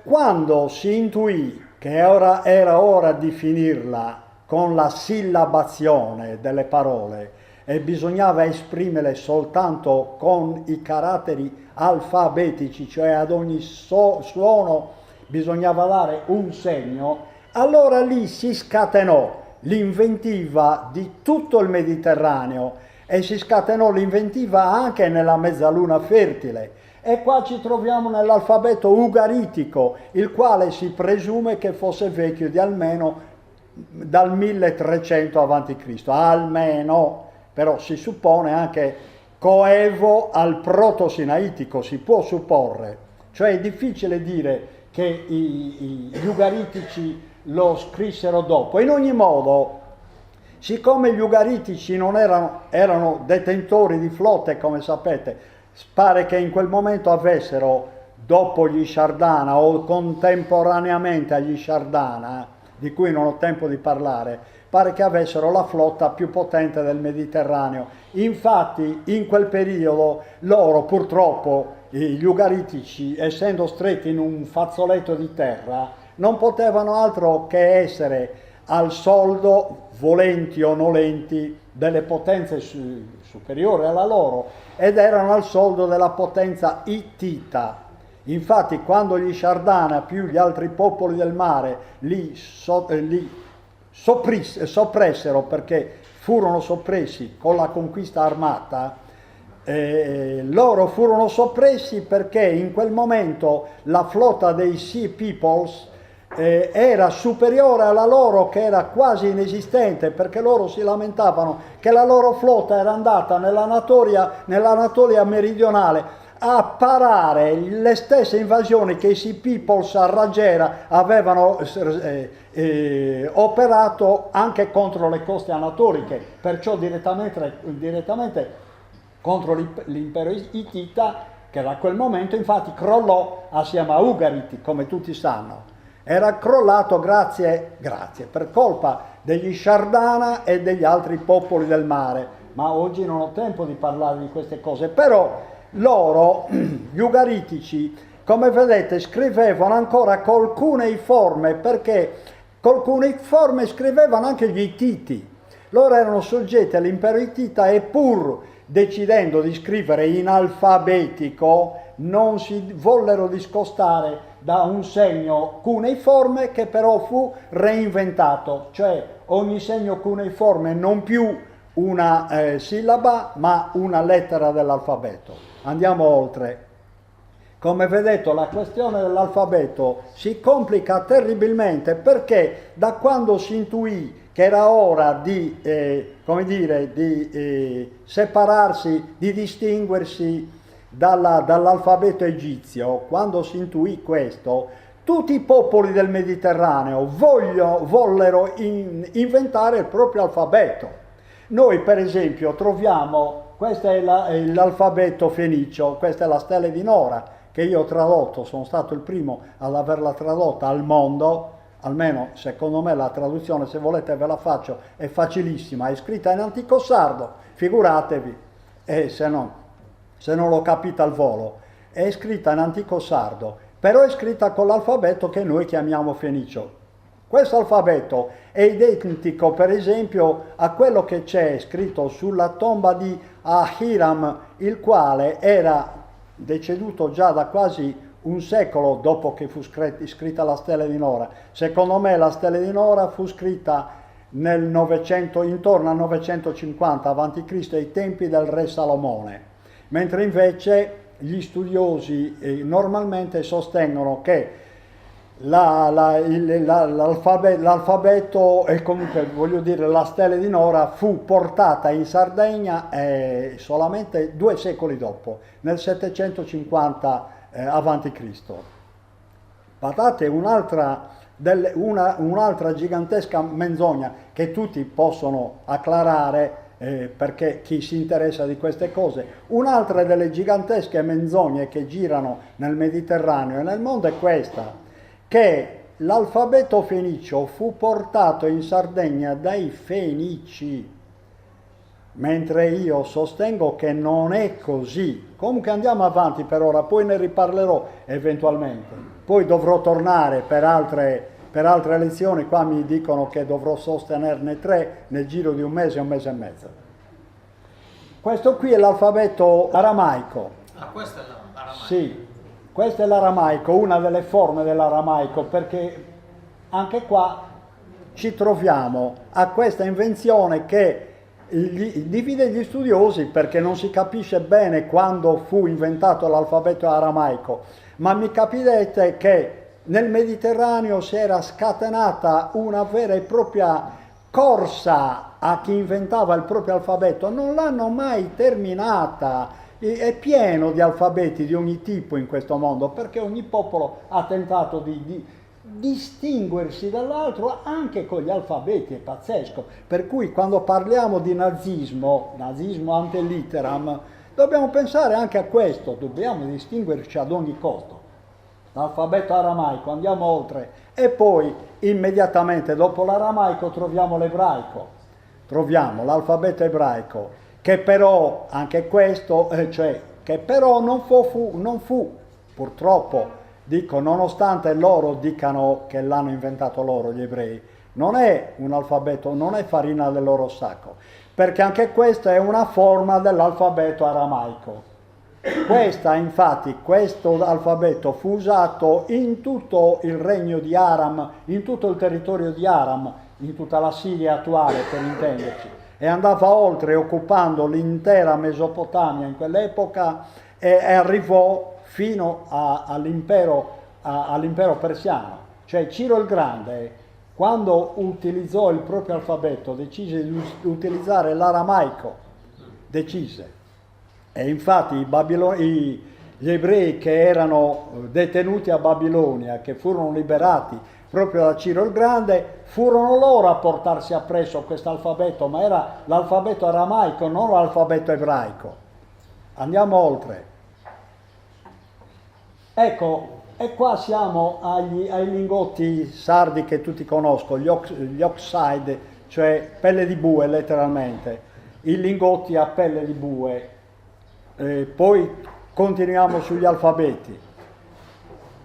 Quando si intuì che era ora di finirla con la sillabazione delle parole e bisognava esprimerle soltanto con i caratteri alfabetici, cioè ad ogni suono bisognava dare un segno, allora lì si scatenò l'inventiva di tutto il Mediterraneo e si scatenò l'inventiva anche nella mezzaluna fertile. E qua ci troviamo nell'alfabeto ugaritico, il quale si presume che fosse vecchio di almeno dal 1300 a.C., almeno, però si suppone anche coevo al proto-sinaitico, si può supporre, cioè è difficile dire che gli ugaritici lo scrissero dopo. In ogni modo, siccome gli ugaritici non erano detentori di flotte, come sapete, pare che in quel momento avessero, dopo gli Shardana o contemporaneamente agli Shardana, di cui non ho tempo di parlare, pare che avessero la flotta più potente del Mediterraneo. Infatti in quel periodo loro purtroppo, gli ugaritici, essendo stretti in un fazzoletto di terra, non potevano altro che essere al soldo, volenti o nolenti, delle potenze superiori alla loro, ed erano al soldo della potenza ittita. Infatti quando gli Shardana più gli altri popoli del mare li soppressero, perché furono soppressi con la conquista armata, loro furono soppressi perché in quel momento la flotta dei Sea Peoples era superiore alla loro, che era quasi inesistente, perché loro si lamentavano che la loro flotta era andata nell'Anatolia meridionale a parare le stesse invasioni che i Sea Peoples a Ragera avevano operato anche contro le coste anatoliche, perciò direttamente contro l'impero ittita, che da quel momento infatti crollò assieme a Ugariti, come tutti sanno. Era crollato grazie per colpa degli Shardana e degli altri popoli del mare, ma oggi non ho tempo di parlare di queste cose. Però loro, gli ugaritici, come vedete, scrivevano ancora col cuneiforme, perché col cuneiforme scrivevano anche gli ittiti. Loro erano soggetti all'impero ittita e pur decidendo di scrivere in alfabetico non si vollero discostare da un segno cuneiforme che però fu reinventato, cioè ogni segno cuneiforme non più una sillaba ma una lettera dell'alfabeto. Andiamo oltre. Come vedete, la questione dell'alfabeto si complica terribilmente, perché da quando si intuì che era ora di separarsi, di distinguersi dall'alfabeto egizio, quando si intuì questo, tutti i popoli del Mediterraneo vollero inventare il proprio alfabeto. Noi per esempio troviamo, questo è l'alfabeto fenicio, questa è la stella di Nora, che io ho tradotto, sono stato il primo ad averla tradotta al mondo, almeno secondo me la traduzione, se volete ve la faccio, è facilissima, è scritta in antico sardo, figuratevi, e se non l'ho capita al volo, è scritta in antico sardo, però è scritta con l'alfabeto che noi chiamiamo fenicio. Questo alfabeto è identico per esempio a quello che c'è scritto sulla tomba di Ahiram, il quale era deceduto già da quasi un secolo dopo che fu scritta la Stella di Nora. Secondo me la Stella di Nora fu scritta nel 900, intorno al 950 a.C., ai tempi del re Salomone, mentre invece gli studiosi normalmente sostengono che l'alfabeto e comunque voglio dire la Stella di Nora fu portata in Sardegna solamente 2 secoli dopo, nel 750 a.C. Guardate, un'altra gigantasca menzogna che tutti possono acclarare perché chi si interessa di queste cose. Un'altra delle gigantesche menzogne che girano nel Mediterraneo e nel mondo è questa, che l'alfabeto fenicio fu portato in Sardegna dai Fenici, mentre io sostengo che non è così. Comunque andiamo avanti per ora, poi ne riparlerò eventualmente. Poi dovrò tornare per altre lezioni, qua mi dicono che dovrò sostenerne 3 nel giro di un mese e mezzo. Questo qui è l'alfabeto aramaico. Ah, questo è l'aramaico. Sì, questo è l'aramaico, una delle forme dell'aramaico, perché anche qua ci troviamo a questa invenzione che divide gli studiosi, perché non si capisce bene quando fu inventato l'alfabeto aramaico, ma mi capite che nel Mediterraneo si era scatenata una vera e propria corsa a chi inventava il proprio alfabeto, non l'hanno mai terminata. È pieno di alfabeti di ogni tipo in questo mondo, perché ogni popolo ha tentato di distinguersi dall'altro anche con gli alfabeti, è pazzesco. Per cui quando parliamo di nazismo ante litteram, dobbiamo pensare anche a questo, dobbiamo distinguerci ad ogni costo. L'alfabeto aramaico, andiamo oltre, e poi immediatamente dopo l'aramaico troviamo l'ebraico, troviamo l'alfabeto ebraico, che però, anche questo, che però non fu, purtroppo, dico, nonostante loro dicano che l'hanno inventato loro, gli ebrei, non è un alfabeto, non è farina del loro sacco, perché anche questa è una forma dell'alfabeto aramaico. Questo alfabeto fu usato in tutto il regno di Aram, in tutto il territorio di Aram, in tutta la Siria attuale per intenderci, e andava oltre occupando l'intera Mesopotamia in quell'epoca e arrivò fino all'impero persiano. Cioè Ciro il Grande, quando utilizzò il proprio alfabeto, decise di utilizzare l'aramaico, e infatti gli ebrei che erano detenuti a Babilonia, che furono liberati proprio da Ciro il Grande, furono loro a portarsi appresso questo alfabeto, ma era l'alfabeto aramaico, non l'alfabeto ebraico. Andiamo oltre. Ecco, e qua siamo ai lingotti sardi che tutti conoscono, gli oxide, cioè pelle di bue letteralmente, i lingotti a pelle di bue. Poi continuiamo sugli alfabeti.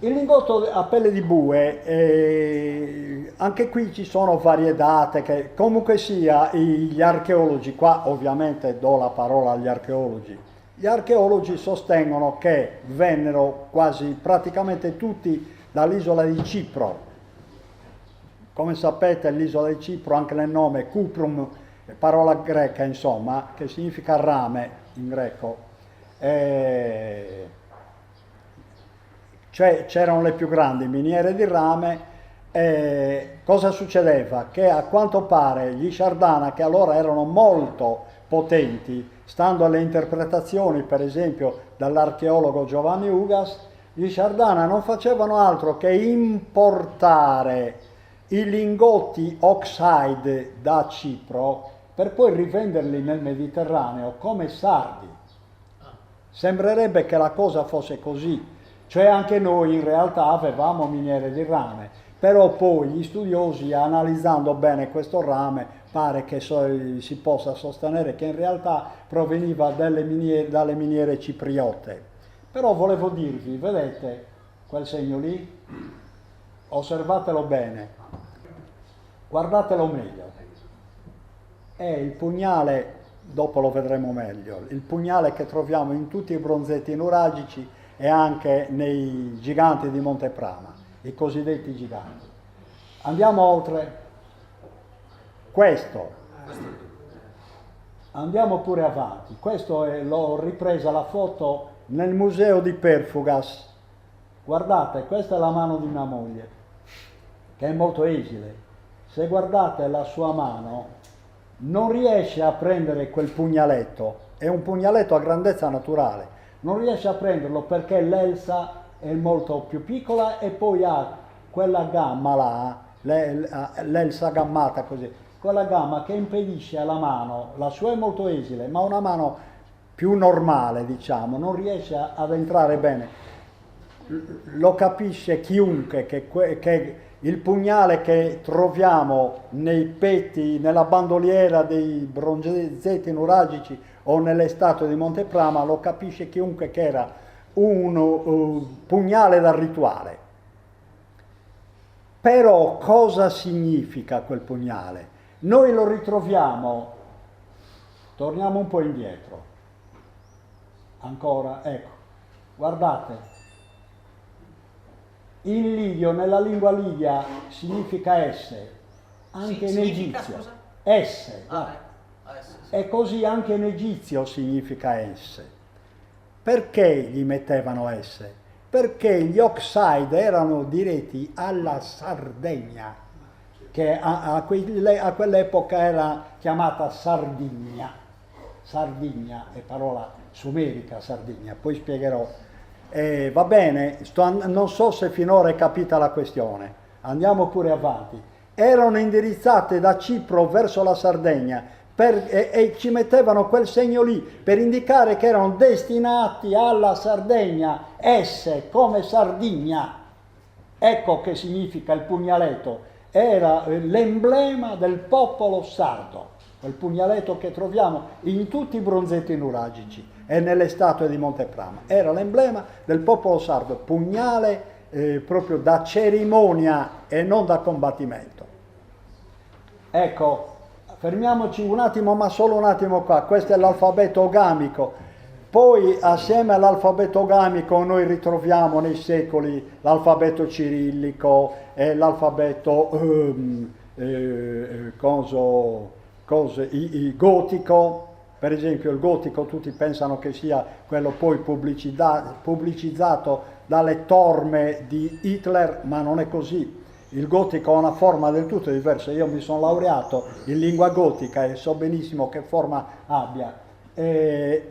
Il lingotto a pelle di bue, anche qui ci sono varie date, che comunque sia gli archeologi, qua ovviamente do la parola agli archeologi, gli archeologi sostengono che vennero quasi praticamente tutti dall'isola di Cipro. Come sapete l'isola di Cipro, anche nel nome Cuprum, parola greca insomma, che significa rame in greco. Cioè c'erano le più grandi miniere di rame. Cosa succedeva? Che a quanto pare gli Sciardana, che allora erano molto potenti, stando alle interpretazioni per esempio dall'archeologo Giovanni Ugas, gli Sciardana non facevano altro che importare i lingotti oxide da Cipro per poi rivenderli nel Mediterraneo come sardi. Sembrerebbe che la cosa fosse così, cioè anche noi in realtà avevamo miniere di rame, però poi gli studiosi, analizzando bene questo rame, pare che si possa sostenere che in realtà proveniva dalle miniere cipriote. Però volevo dirvi, vedete quel segno lì? Osservatelo bene, guardatelo meglio. È il pugnale, dopo lo vedremo meglio, il pugnale che troviamo in tutti i bronzetti nuragici e anche nei giganti di Monteprama, i cosiddetti giganti. Andiamo oltre. Questo. Andiamo pure avanti. Questo l'ho ripresa la foto nel museo di Perfugas. Guardate, questa è la mano di mia moglie, che è molto esile. Se guardate la sua mano, non riesce a prendere quel pugnaletto, è un pugnaletto a grandezza naturale, non riesce a prenderlo perché l'elsa è molto più piccola e poi ha quella gamma là, l'elsa gammata così, quella gamma che impedisce alla mano, la sua è molto esile, ma una mano più normale, diciamo, non riesce ad entrare bene. Lo capisce chiunque che il pugnale che troviamo nei petti, nella bandoliera dei bronzetti nuragici o nelle statue di Monteprama, lo capisce chiunque che era un pugnale da rituale. Però cosa significa quel pugnale? Noi lo ritroviamo, torniamo un po' indietro, ancora, ecco, guardate, in lidio, nella lingua lidia, significa esse, anche in egizio, esse, e così anche in egizio significa esse. Perché gli mettevano esse? Perché gli Oxide erano diretti alla Sardegna, che a quell'epoca era chiamata Sardigna. Sardigna è parola sumerica, Sardigna, poi spiegherò. Va bene, non so se finora è capita la questione, andiamo pure avanti. Erano indirizzate da Cipro verso la Sardegna e ci mettevano quel segno lì per indicare che erano destinati alla Sardegna, esse come Sardigna. Ecco che significa il pugnaletto, era l'emblema del popolo sardo, quel pugnaletto che troviamo in tutti i bronzetti nuragici e nelle statue di Monteprama. Era l'emblema del popolo sardo, pugnale proprio da cerimonia e non da combattimento. Ecco, fermiamoci un attimo, ma solo un attimo qua. Questo è l'alfabeto ogamico. Poi assieme all'alfabeto ogamico noi ritroviamo nei secoli l'alfabeto cirillico e l'alfabeto gotico. Per esempio il gotico tutti pensano che sia quello poi pubblicizzato dalle torme di Hitler, ma non è così. Il gotico ha una forma del tutto diversa. Io mi sono laureato in lingua gotica e so benissimo che forma abbia.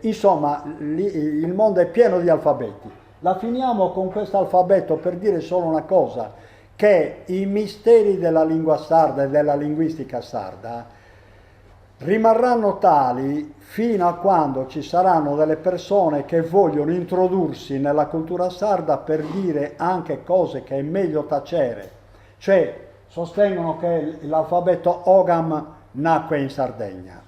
Insomma, il mondo è pieno di alfabeti. La finiamo con questo alfabeto per dire solo una cosa, che i misteri della lingua sarda e della linguistica sarda rimarranno tali fino a quando ci saranno delle persone che vogliono introdursi nella cultura sarda per dire anche cose che è meglio tacere. Cioè, sostengono che l'alfabeto Ogam nacque in Sardegna.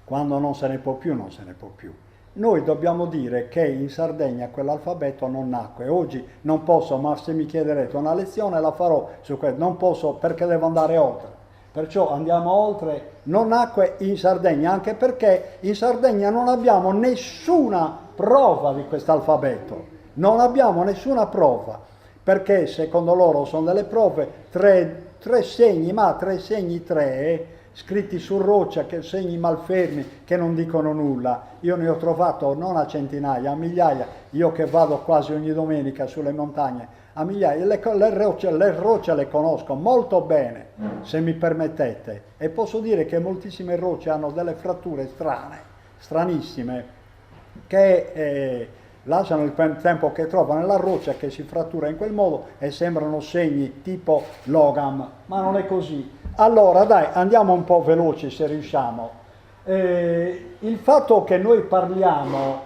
Quando non se ne può più, non se ne può più. Noi dobbiamo dire che in Sardegna quell'alfabeto non nacque. Oggi non posso, ma se mi chiederete una lezione la farò su questo. Non posso perché devo andare oltre. Perciò andiamo oltre. Non nacque in Sardegna, anche perché in Sardegna non abbiamo nessuna prova di questo alfabeto. Non abbiamo nessuna prova. Perché secondo loro sono delle prove, tre segni, scritti su roccia, che segni malfermi, che non dicono nulla. Io ne ho trovato non a centinaia, a migliaia, io che vado quasi ogni domenica sulle montagne, a migliaia, le rocce le conosco molto bene, se mi permettete, e posso dire che moltissime rocce hanno delle fratture strane, stranissime, che lasciano il tempo che trovano nella roccia che si frattura in quel modo e sembrano segni tipo logam, ma non è così. Allora dai, andiamo un po' veloci se riusciamo. Il fatto che noi parliamo,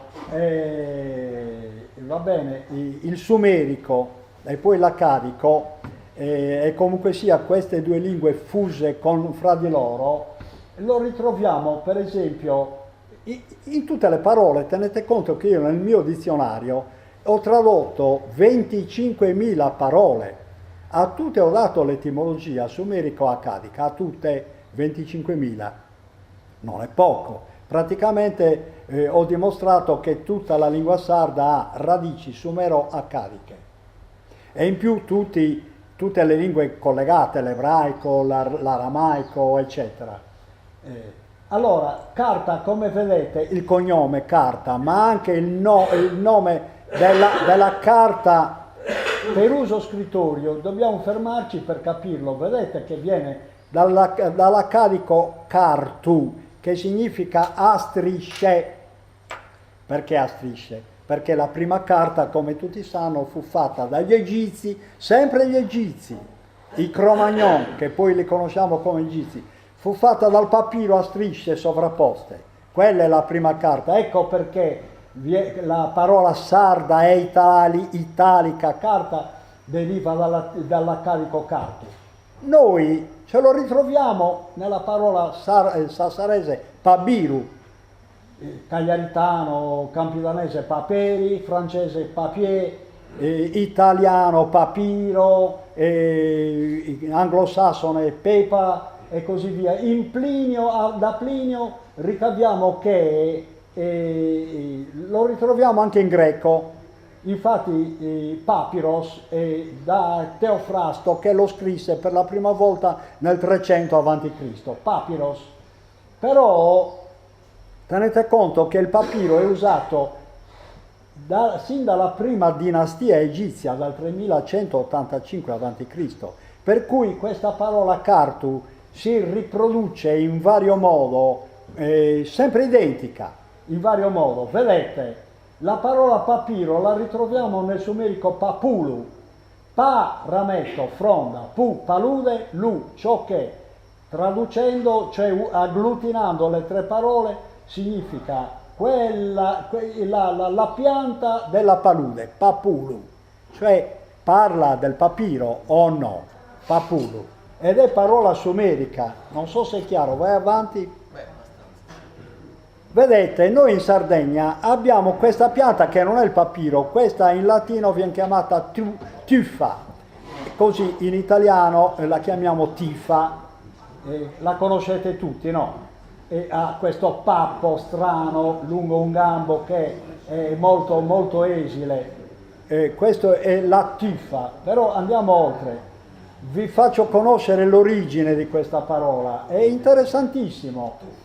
va bene, il sumerico e poi l'accadico, e comunque sia queste due lingue fuse fra di loro, lo ritroviamo per esempio in tutte le parole. Tenete conto che io nel mio dizionario ho tradotto 25.000 parole, a tutte ho dato l'etimologia sumerico-accadica, a tutte 25.000, non è poco. Praticamente ho dimostrato che tutta la lingua sarda ha radici sumero-accadiche e in più tutte le lingue collegate, l'ebraico, l'aramaico, eccetera. Allora, carta, come vedete, il cognome carta, ma anche il nome della carta per uso scrittorio, dobbiamo fermarci per capirlo. Vedete che viene dall'accadico cartu, che significa a strisce. Perché a strisce? Perché la prima carta, come tutti sanno, fu fatta dagli egizi, sempre gli egizi, i Cro-Magnon, che poi li conosciamo come egizi, fu fatta dal papiro a strisce sovrapposte. Quella è la prima carta, ecco perché la parola sarda è italica, carta deriva dall'accadico cartu. Noi ce lo ritroviamo nella parola sassarese pabiru, cagliaritano, campidanese paperi, francese papier, italiano papiro, anglosassone pepa e così via. Da Plinio ricaviamo che lo ritroviamo anche in greco, infatti papiros è da Teofrasto che lo scrisse per la prima volta nel 300 a.C. Papiros. Però tenete conto che il papiro è usato sin dalla prima dinastia egizia, dal 3185 a.C., per cui questa parola cartu si riproduce in vario modo, sempre identica, in vario modo. Vedete, la parola papiro la ritroviamo nel sumerico papulu, pa rametto, fronda, pu palude, lu, ciò che, traducendo, cioè agglutinando le tre parole, significa la pianta della palude, papulu, cioè parla del papiro o no, papulu, ed è parola sumerica, non so se è chiaro, vai avanti. Vedete, noi in Sardegna abbiamo questa pianta che non è il papiro, questa in latino viene chiamata tuffa, così in italiano la chiamiamo tifa, la conoscete tutti, no? E ha questo pappo strano lungo un gambo che è molto molto esile, questo è la tifa. Però andiamo oltre, vi faccio conoscere l'origine di questa parola, è interessantissimo.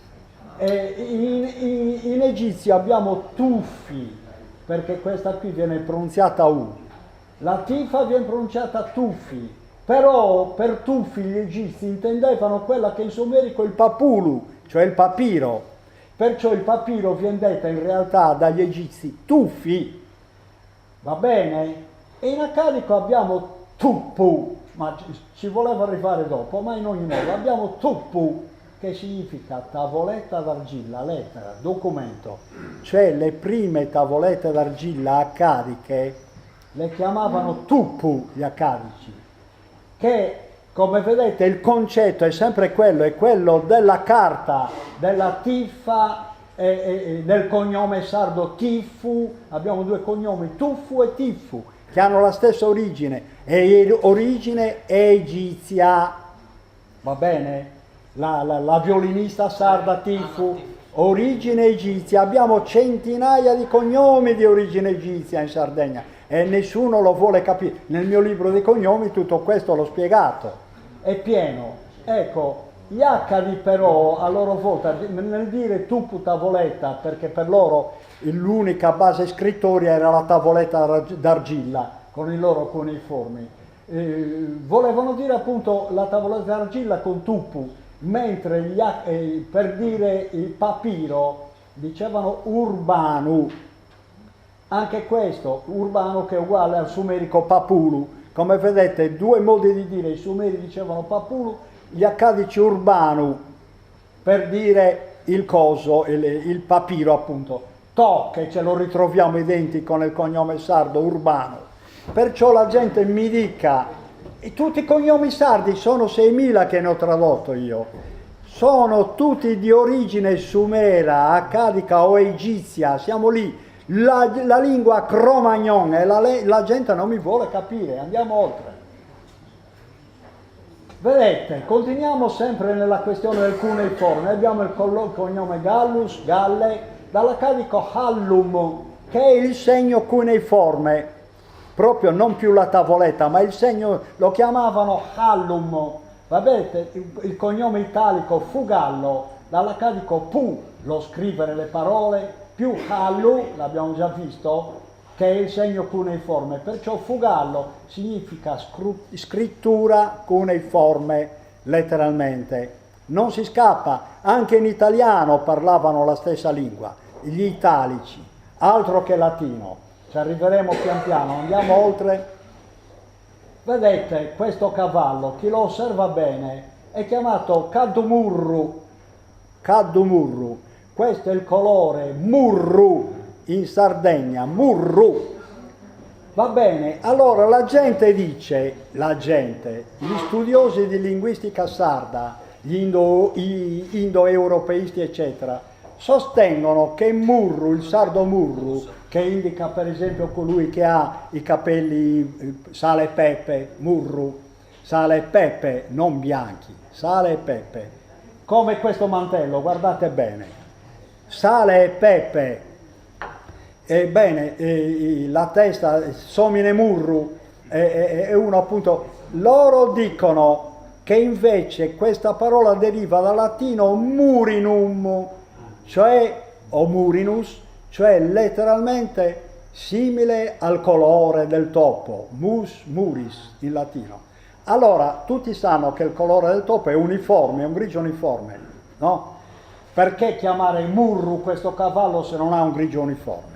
In egizio abbiamo tuffi, perché questa qui viene pronunciata U, la tifa viene pronunciata tuffi, però per tuffi gli egizi intendevano quella che in sumerico è il papulu, cioè il papiro, perciò il papiro viene detta in realtà dagli egizi tuffi, va bene? E in accadico abbiamo tuppu, ma ci voleva arrivare dopo, ma in ogni modo abbiamo tuppu, che significa tavoletta d'argilla, lettera, documento, cioè le prime tavolette d'argilla accadiche le chiamavano tuppu gli accadici, che come vedete il concetto è sempre quello, è quello della carta, della tiffa, del cognome sardo Tiffu, abbiamo due cognomi, Tuffu e Tiffu, che hanno la stessa origine, e origine egizia, va bene? La violinista sarda Tiffu, origine egizia, abbiamo centinaia di cognomi di origine egizia in Sardegna e nessuno lo vuole capire. Nel mio libro di cognomi tutto questo l'ho spiegato, è pieno. Ecco, gli accadi però a loro volta nel dire tuppu tavoletta, perché per loro l'unica base scrittoria era la tavoletta d'argilla con i loro cuneiformi, volevano dire appunto la tavoletta d'argilla con tuppu, mentre per dire il papiro dicevano urbanu, anche questo urbano che è uguale al sumerico papulu. Come vedete, due modi di dire, i sumeri dicevano papulu, gli accadici urbanu, per dire il coso, il papiro appunto, to, che ce lo ritroviamo identico nel cognome sardo, urbano. Perciò la gente mi dica, e tutti i cognomi sardi, sono 6.000 che ne ho tradotto io, sono tutti di origine sumera, accadica o egizia, siamo lì, la lingua Cro-Magnon, e la gente non mi vuole capire, andiamo oltre. Vedete, continuiamo sempre nella questione del cuneiforme, abbiamo il cognome Gallus, Galle, dall'accadico Hallum, che è il segno cuneiforme, proprio non più la tavoletta, ma il segno lo chiamavano Hallum. Vedete, il cognome italico Fugallo, dall'accadico Pu, lo scrivere le parole, più Hallu, l'abbiamo già visto, che è il segno cuneiforme, perciò Fugallo significa scrittura cuneiforme, letteralmente. Non si scappa, anche in italiano parlavano la stessa lingua, gli italici, altro che latino. Ci arriveremo pian piano, andiamo oltre. Vedete, questo cavallo, chi lo osserva bene, è chiamato caddumurru, caddumurru. Questo è il colore murru in Sardegna, murru. Va bene, allora la gente dice, gli studiosi di linguistica sarda, gli indoeuropeisti eccetera, sostengono che murru, il sardo murru, che indica per esempio colui che ha i capelli sale e pepe, murru, sale e pepe, non bianchi, sale e pepe, come questo mantello, guardate bene, sale e pepe. Ebbene, la testa, somine murru, è uno appunto, loro dicono che invece questa parola deriva dal latino murinum, cioè, o murinus, cioè letteralmente simile al colore del topo, mus muris in latino. Allora, tutti sanno che il colore del topo è uniforme, è un grigio uniforme, no? Perché chiamare murru questo cavallo se non ha un grigio uniforme?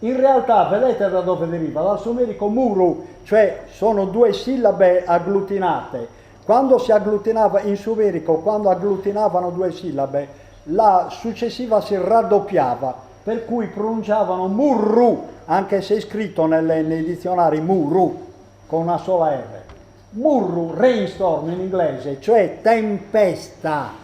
In realtà, vedete da dove deriva? Dal sumerico muru, cioè sono due sillabe agglutinate. Quando si agglutinava in sumerico, quando agglutinavano due sillabe, la successiva si raddoppiava, per cui pronunciavano murru, anche se è scritto nei dizionari muru, con una sola R. Murru, rainstorm in inglese, cioè tempesta.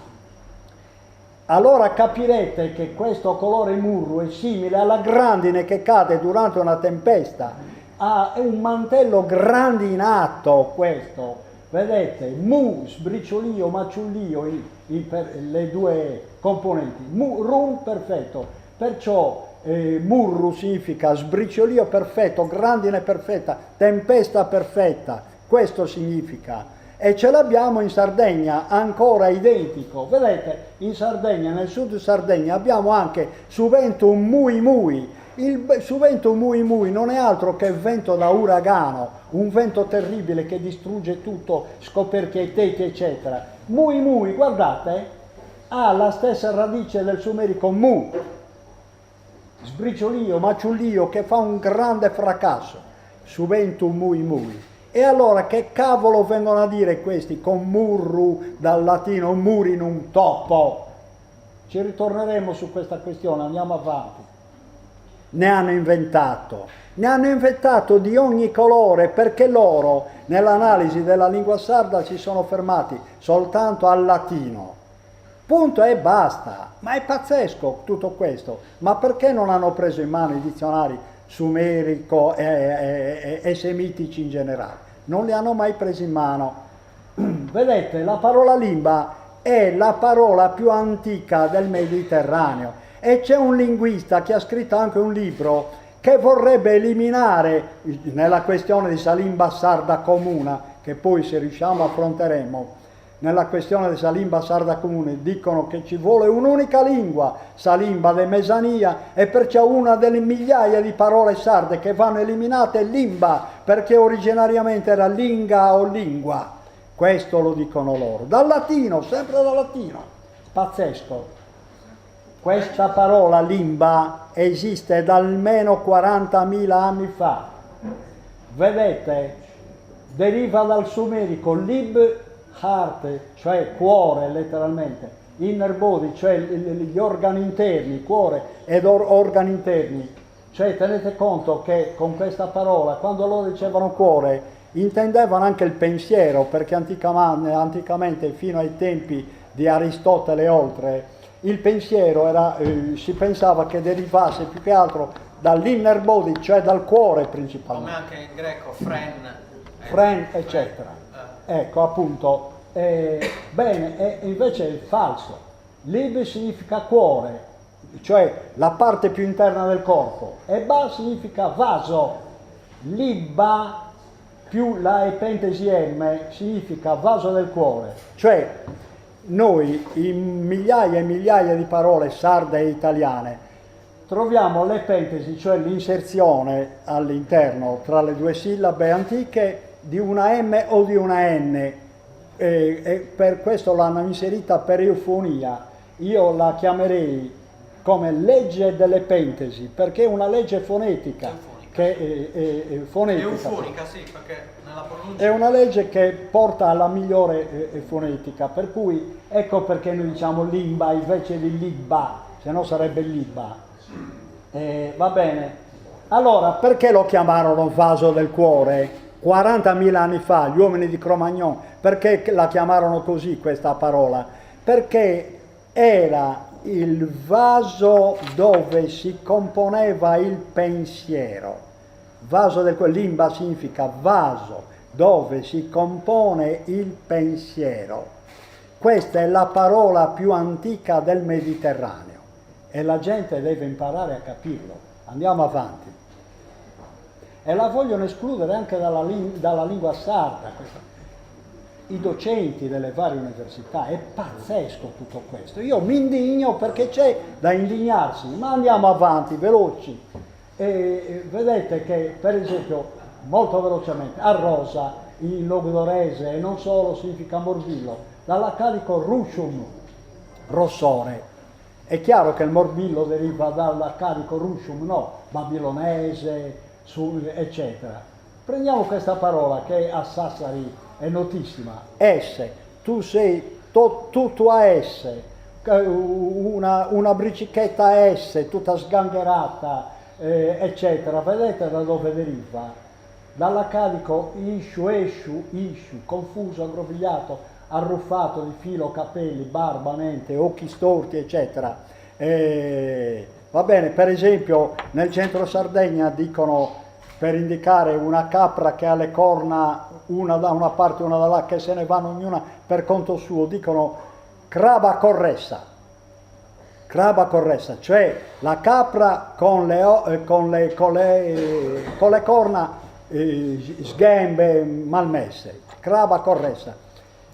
Allora capirete che questo colore murru è simile alla grandine che cade durante una tempesta. È un mantello grandinato questo, vedete, sbriciolio, maciullio, le due componenti, rum perfetto, perciò murru significa sbriciolio perfetto, grandine perfetta, tempesta perfetta, questo significa. E ce l'abbiamo in Sardegna ancora identico, vedete, in Sardegna, nel sud Sardegna abbiamo anche suventum mui mui. Il suventum mui mui non è altro che vento da uragano, un vento terribile che distrugge tutto, scoperchi ai tetti eccetera. Mui mui, guardate, ha la stessa radice del sumerico mu, sbriciolio, maciullio, che fa un grande fracasso, suventum mui mui. E allora che cavolo vengono a dire questi con murru, dal latino murinum, topo? Ci ritorneremo su questa questione, andiamo avanti. Ne hanno inventato di ogni colore, perché loro nell'analisi della lingua sarda si sono fermati soltanto al latino. Punto e basta. Ma è pazzesco tutto questo. Ma perché non hanno preso in mano i dizionari sumerico e semitici in generale? Non li hanno mai presi in mano. Vedete, la parola limba è la parola più antica del Mediterraneo e c'è un linguista che ha scritto anche un libro che vorrebbe eliminare, nella questione di Salimba sarda comuna, che poi se riusciamo affronteremo, nella questione di Salimba sarda comune dicono che ci vuole un'unica lingua, Salimba de Mesania, e perciò una delle migliaia di parole sarde che vanno eliminate è limba, perché originariamente era linga o lingua. Questo lo dicono loro. Dal latino, sempre dal latino. Pazzesco. Questa parola limba esiste da almeno 40.000 anni fa. Vedete, deriva dal sumerico lib, heart, cioè cuore letteralmente, inner body, cioè gli organi interni, cuore ed organi interni. Cioè tenete conto che con questa parola, quando loro dicevano cuore, intendevano anche il pensiero, perché anticamente fino ai tempi di Aristotele e oltre, il pensiero era, si pensava che derivasse più che altro dall'inner body, cioè dal cuore principalmente. Come anche in greco, Fren, eccetera. Ecco, appunto. Bene, invece è falso. Lib significa cuore, cioè la parte più interna del corpo, e ba significa vaso. Libba più la epentesi M significa vaso del cuore. Cioè noi in migliaia e migliaia di parole sarde e italiane troviamo l'epentesi, cioè l'inserzione all'interno tra le due sillabe antiche di una M o di una N, e per questo l'hanno inserita per eufonia. Io la chiamerei come legge dell'epentesi, perché è una legge fonetica che è fonetica. È eufonica, sì, perché nella pronuncia... È una legge che porta alla migliore fonetica, per cui ecco perché noi diciamo limba invece di libba, se no sarebbe libba. Va bene. Allora, perché lo chiamarono vaso del cuore? 40.000 anni fa, gli uomini di Cro-Magnon, perché la chiamarono così questa parola? Perché era il vaso dove si componeva il pensiero. Vaso del cuore, limba significa vaso dove si compone il pensiero. Questa è la parola più antica del Mediterraneo e la gente deve imparare a capirlo. Andiamo avanti. E la vogliono escludere anche dalla lingua sarda. I docenti delle varie università, è pazzesco tutto questo. Io mi indigno perché c'è da indignarsi, ma andiamo avanti, veloci. E vedete che, per esempio, molto velocemente, arrosa in logudorese e non solo significa morbillo, dall'accadico ruscium, rossore. È chiaro che il morbillo deriva dall'accadico ruscium, no, babilonese, eccetera. Prendiamo questa parola che a Sassari è notissima, esse, tu sei tutto a esse, una bricichetta a esse, tutta sgangherata, eccetera. Vedete da dove deriva? Dall'accadico isciu, esciu, isciu, confuso, aggrovigliato, arruffato di filo, capelli, barba, mente, occhi storti, eccetera. Va bene, per esempio nel centro Sardegna dicono, per indicare una capra che ha le corna una da una parte e una dall'altra, che se ne vanno ognuna per conto suo, dicono craba corressa, cioè la capra con le corna sghembe, malmesse, craba corressa.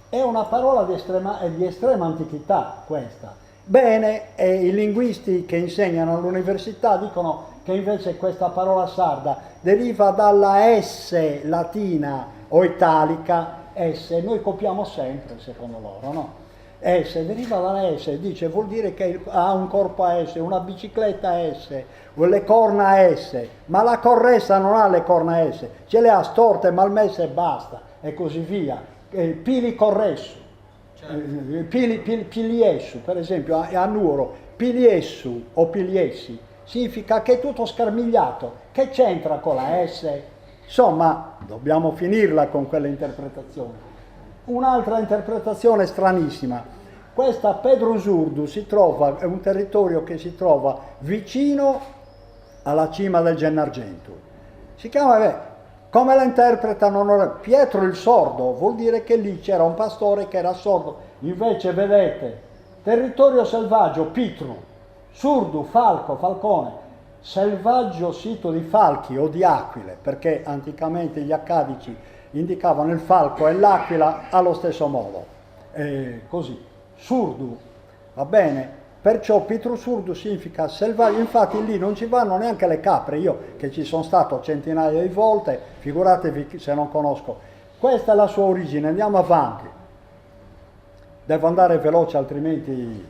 È una parola di estrema antichità questa. Bene, i linguisti che insegnano all'università dicono che invece questa parola sarda deriva dalla S latina o italica, S, noi copiamo sempre secondo loro, no? S, deriva dalla S, dice, vuol dire che ha un corpo a S, una bicicletta a S, le corna a S, ma la corressa non ha le corna a S, ce le ha storte, malmesse e basta, e così via. Pili corressu, piliessu, per esempio a Nuoro, piliessu o piliessi, significa che è tutto scarmigliato, che c'entra con la S? Insomma, dobbiamo finirla con quella interpretazione. Un'altra interpretazione stranissima, questa Pedrusurdu è un territorio che si trova vicino alla cima del Gennargentu. Si chiama, come la interpretano Pietro il Sordo, vuol dire che lì c'era un pastore che era sordo. Invece vedete, territorio selvaggio, Pitru, Surdu, falco, falcone, selvaggio sito di falchi o di aquile, perché anticamente gli accadici indicavano il falco e l'aquila allo stesso modo. Così, Surdu, va bene? Perciò Pitru Surdu significa selvaggio, infatti lì non ci vanno neanche le capre, io che ci sono stato centinaia di volte, figuratevi se non conosco. Questa è la sua origine, andiamo avanti. Devo andare veloce altrimenti...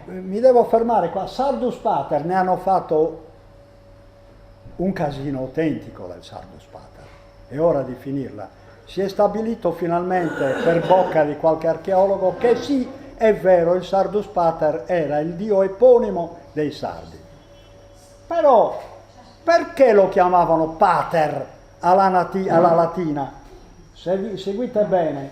mi devo fermare qua. Sardus Pater, ne hanno fatto un casino autentico del Sardus Pater, è ora di finirla. Si è stabilito finalmente per bocca di qualche archeologo che sì, è vero, il Sardus Pater era il dio eponimo dei sardi. Però perché lo chiamavano Pater alla latina? Seguite bene.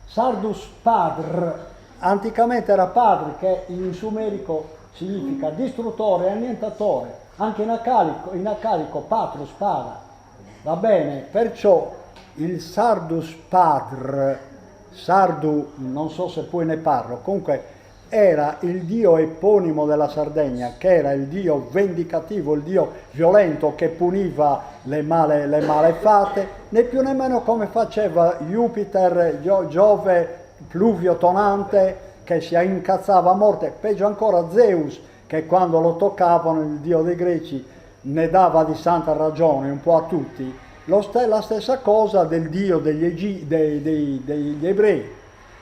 Sardus Padr, anticamente era padre, che in sumerico significa distruttore, annientatore, anche in accadico patro, spada, va bene? Perciò il Sardus Padr, sardu, non so se poi ne parlo, comunque era il dio eponimo della Sardegna, che era il dio vendicativo, il dio violento che puniva le malefatte, né più né meno come faceva Jupiter, Giove, Pluvio tonante, che si incazzava a morte, peggio ancora Zeus, che quando lo toccavano, il dio dei greci, ne dava di santa ragione un po' a tutti. La stessa cosa del dio degli ebrei,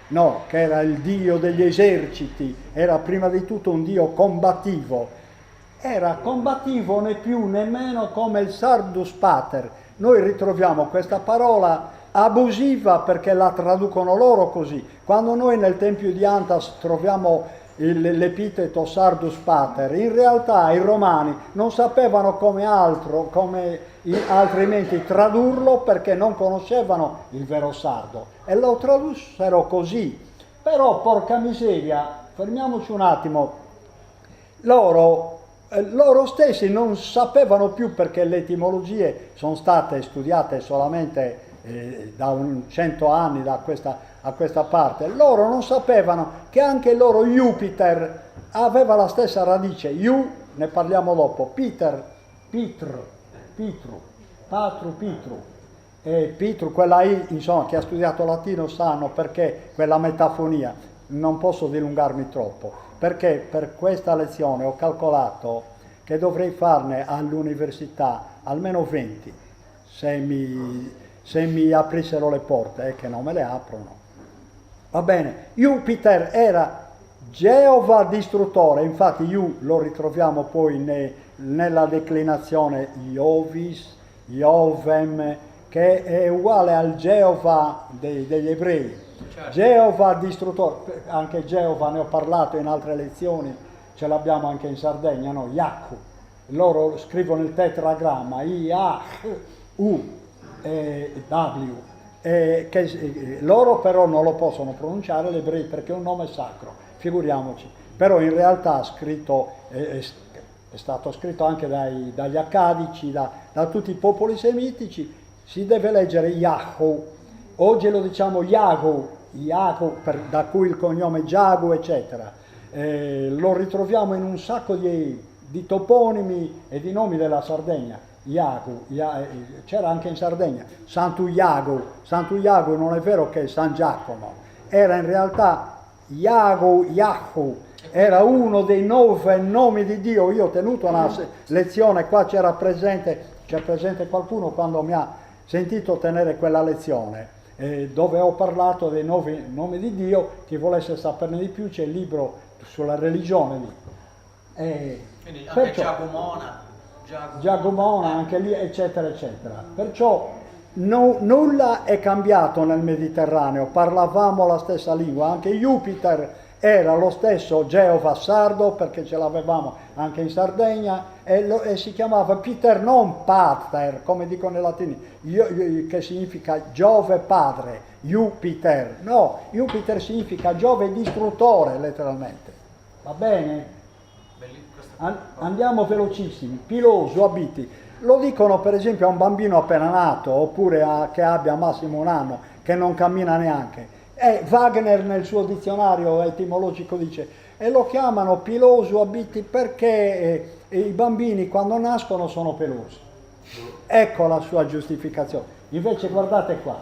no, che era il dio degli eserciti, era prima di tutto un dio combattivo. era combattivo né più né meno come il sardus pater. Noi ritroviamo questa parola abusiva perché la traducono loro così. Quando noi nel Tempio di Antas troviamo l'epiteto sardus pater, in realtà i romani non sapevano come altrimenti tradurlo perché non conoscevano il vero sardo e lo tradussero così. Però porca miseria, fermiamoci un attimo, loro stessi non sapevano più, perché le etimologie sono state studiate solamente da 100 anni a questa parte. Loro non sapevano che anche il loro Jupiter aveva la stessa radice. Ne parliamo dopo. Pitru, e Pitru, quella I, insomma, chi ha studiato latino sanno perché quella metafonia. Non posso dilungarmi troppo, perché per questa lezione ho calcolato che dovrei farne all'università almeno 20, se mi aprissero le porte, che non me le aprono. Va bene, Jupiter era Geova distruttore, infatti lo ritroviamo poi nella declinazione Iovis, Iovem, che è uguale al Geova degli ebrei. Certo. Geova distruttore, anche Geova ne ho parlato in altre lezioni, ce l'abbiamo anche in Sardegna, no? Yahu. Loro scrivono il tetragramma I-A-U e W, loro però non lo possono pronunciare gli ebrei perché è un nome sacro, figuriamoci. Però in realtà è stato scritto anche dagli accadici, da tutti i popoli semitici, si deve leggere Yahu. Oggi lo diciamo Yahu, da cui il cognome Giagu, eccetera. Lo ritroviamo in un sacco di toponimi e di nomi della Sardegna. C'era anche in Sardegna Santu Iago non è vero che è San Giacomo, era in realtà Yahu, era uno dei 9 nomi di Dio. Io ho tenuto una lezione qua, c'è presente qualcuno quando mi ha sentito tenere quella lezione, dove ho parlato dei 9 nomi di Dio. Chi volesse saperne di più c'è il libro sulla religione lì. Quindi anche Giacomona, anche lì, eccetera, eccetera. Perciò nulla è cambiato nel Mediterraneo, parlavamo la stessa lingua, anche Jupiter era lo stesso Geova sardo, perché ce l'avevamo anche in Sardegna, e si chiamava Peter, non Pater, come dicono i latini, che significa Giove padre, Jupiter. No, Jupiter significa Giove distruttore, letteralmente. Va bene? Andiamo velocissimi. Piloso, abiti. Lo dicono per esempio a un bambino appena nato, oppure che abbia massimo 1 anno, che non cammina neanche. Wagner nel suo dizionario etimologico dice, e lo chiamano piloso abiti perché i bambini quando nascono sono pelosi. Ecco la sua giustificazione. Invece guardate qua,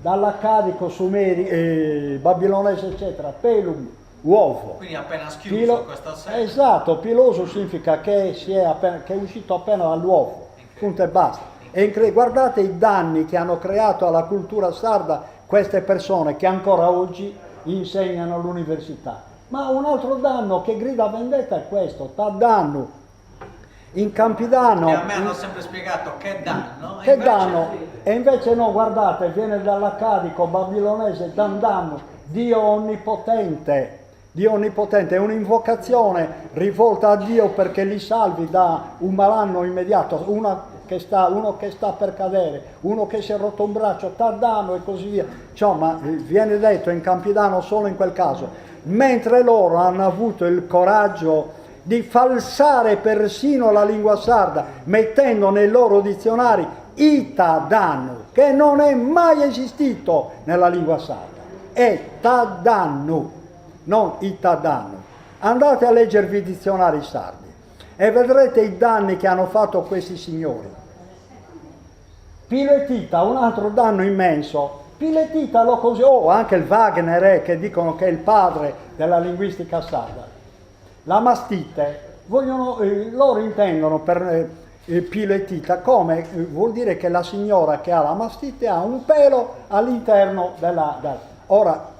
dall'accadico, sumeri, babilonese eccetera, pelum, uovo. Quindi appena schiuso questa sera. Esatto, piloso significa che è uscito appena dall'uovo, punto e basta. Guardate i danni che hanno creato alla cultura sarda queste persone che ancora oggi insegnano all'università. Ma un altro danno che grida vendetta è questo, danno. In Campidano... E a me hanno sempre spiegato che danno. Che danno. E invece no, guardate, viene dall'accadico babilonese danno, Dio onnipotente. Dio onnipotente è un'invocazione rivolta a Dio perché li salvi da un malanno immediato, uno che sta per cadere, uno che si è rotto un braccio, danno e così via. Insomma, viene detto in Campidano solo in quel caso. Mentre loro hanno avuto il coraggio di falsare persino la lingua sarda, mettendo nei loro dizionari Itadannu, che non è mai esistito nella lingua sarda. È Tadannu, non Itadannu. Andate a leggervi i dizionari sardi e vedrete i danni che hanno fatto questi signori. Piletita, un altro danno immenso. Piletita lo così, anche il Wagner che dicono che è il padre della linguistica sarda. La mastite, loro intendono per piletita come vuol dire che la signora che ha la mastite ha un pelo all'interno Ora,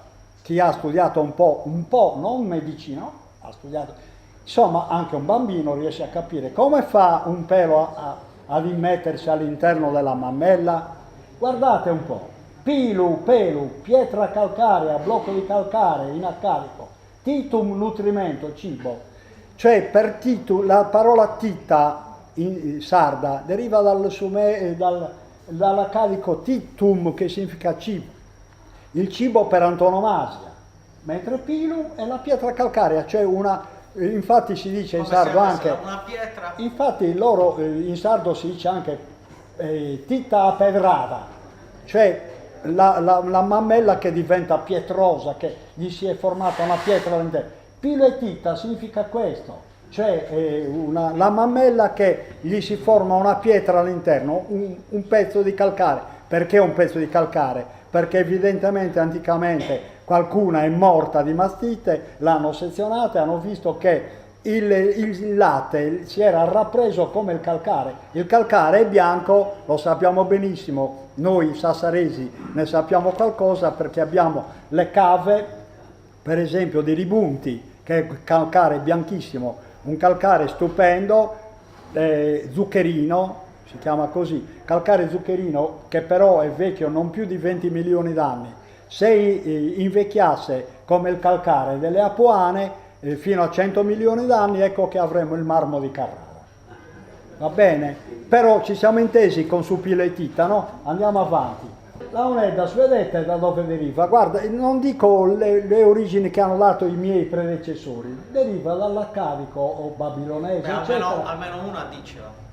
chi ha studiato un po', non medicina, ha studiato, Insomma, anche un bambino riesce a capire come fa un pelo ad immettersi all'interno della mammella. Guardate un po', pilu, pelu, pietra calcarea, blocco di calcare, inaccarico, titum, nutrimento, cibo. Cioè per titu, la parola tita in sarda deriva dall'accadico titum, che significa cibo, il cibo per antonomasia, mentre pilu è la pietra calcarea, cioè infatti si dice in sardo anche, una pietra. infatti loro in sardo si dice anche tita apedrada, cioè la mammella che diventa pietrosa, che gli si è formata una pietra all'interno. Pilo e tita significa questo, cioè la mammella che gli si forma una pietra all'interno, un pezzo di calcare. Perché un pezzo di calcare? Perché evidentemente anticamente qualcuna è morta di mastite, l'hanno sezionata e hanno visto che il latte si era rappreso come il calcare. Il calcare è bianco, lo sappiamo benissimo, noi sassaresi ne sappiamo qualcosa perché abbiamo le cave, per esempio di Ribunti, che è calcare bianchissimo, un calcare stupendo, zuccherino, si chiama così, calcare zuccherino, che però è vecchio non più di 20 milioni d'anni. Se invecchiasse come il calcare delle Apuane fino a 100 milioni d'anni, ecco che avremo il marmo di Carrara. Va bene? Però ci siamo intesi con su pila e tita, no? Andiamo avanti. La Unedas, vedete da dove deriva? Guarda, non dico le origini che hanno dato i miei predecessori, deriva dall'accadico o babilonese, Almeno una dicela.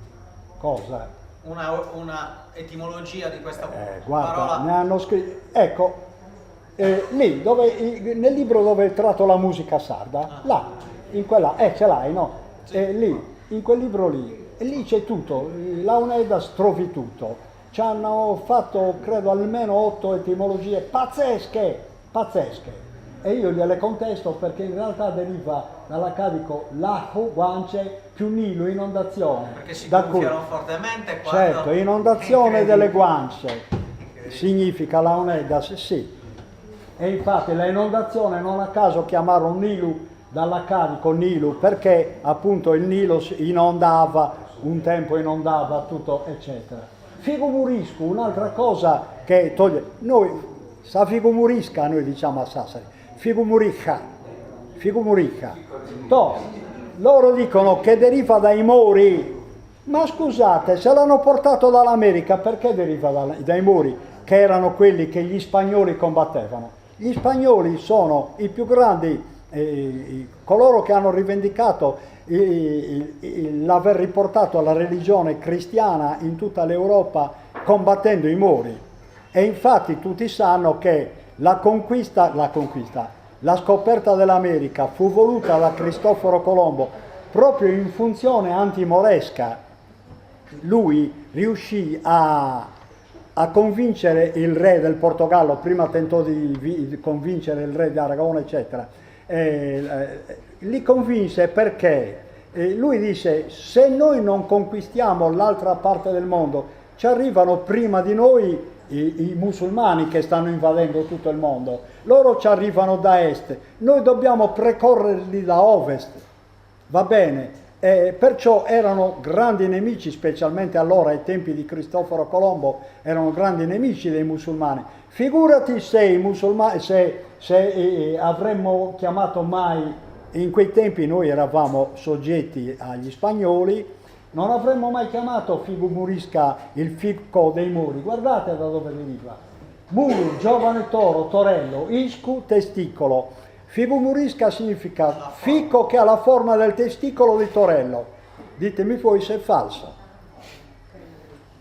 Cosa? Una etimologia di questa guarda, parola. ne hanno scritto. Ecco, lì nel libro dove tratto la musica sarda, là, in quella, ce l'hai, no? Sì. Lì, in quel libro lì, e lì c'è tutto, la Unedas trovi tutto. Ci hanno fatto, credo, almeno 8 etimologie pazzesche, e io gliele contesto perché in realtà deriva dall'accadico lahu, guance, più Nilo, inondazione. Perché si gonfiano fortemente quando... Certo, inondazione delle guance, significa la Unedas, sì. E infatti la inondazione non a caso chiamarono Nilu dall'accadico Nilu, perché appunto il Nilo un tempo inondava tutto, eccetera. Figumuriscu, un'altra cosa che toglie, figumurisca noi diciamo a Sassari, figumurica, loro dicono che deriva dai Mori, ma scusate, se l'hanno portato dall'America, perché deriva dai Mori, che erano quelli che gli spagnoli combattevano? Gli spagnoli sono i più grandi, coloro che hanno rivendicato l'aver riportato la religione cristiana in tutta l'Europa combattendo i Mori. E infatti tutti sanno che la scoperta dell'America fu voluta da Cristoforo Colombo proprio in funzione antimoresca. Lui riuscì a convincere il re del Portogallo, prima tentò di convincere il re di Aragona, eccetera. Li convinse perché lui disse: se noi non conquistiamo l'altra parte del mondo, ci arrivano prima di noi i musulmani che stanno invadendo tutto il mondo, loro ci arrivano da est, noi dobbiamo precorrerli da ovest, va bene? Perciò erano grandi nemici, specialmente allora ai tempi di Cristoforo Colombo, erano grandi nemici dei musulmani. Figurati se i musulmani, se avremmo chiamato mai, in quei tempi noi eravamo soggetti agli spagnoli, non avremmo mai chiamato figumurisca il ficco dei Mori. Guardate da dove deriva. Muru, giovane toro, torello, iscu, testicolo. Figumurisca significa ficco che ha la forma del testicolo di torello. Ditemi poi se è falso.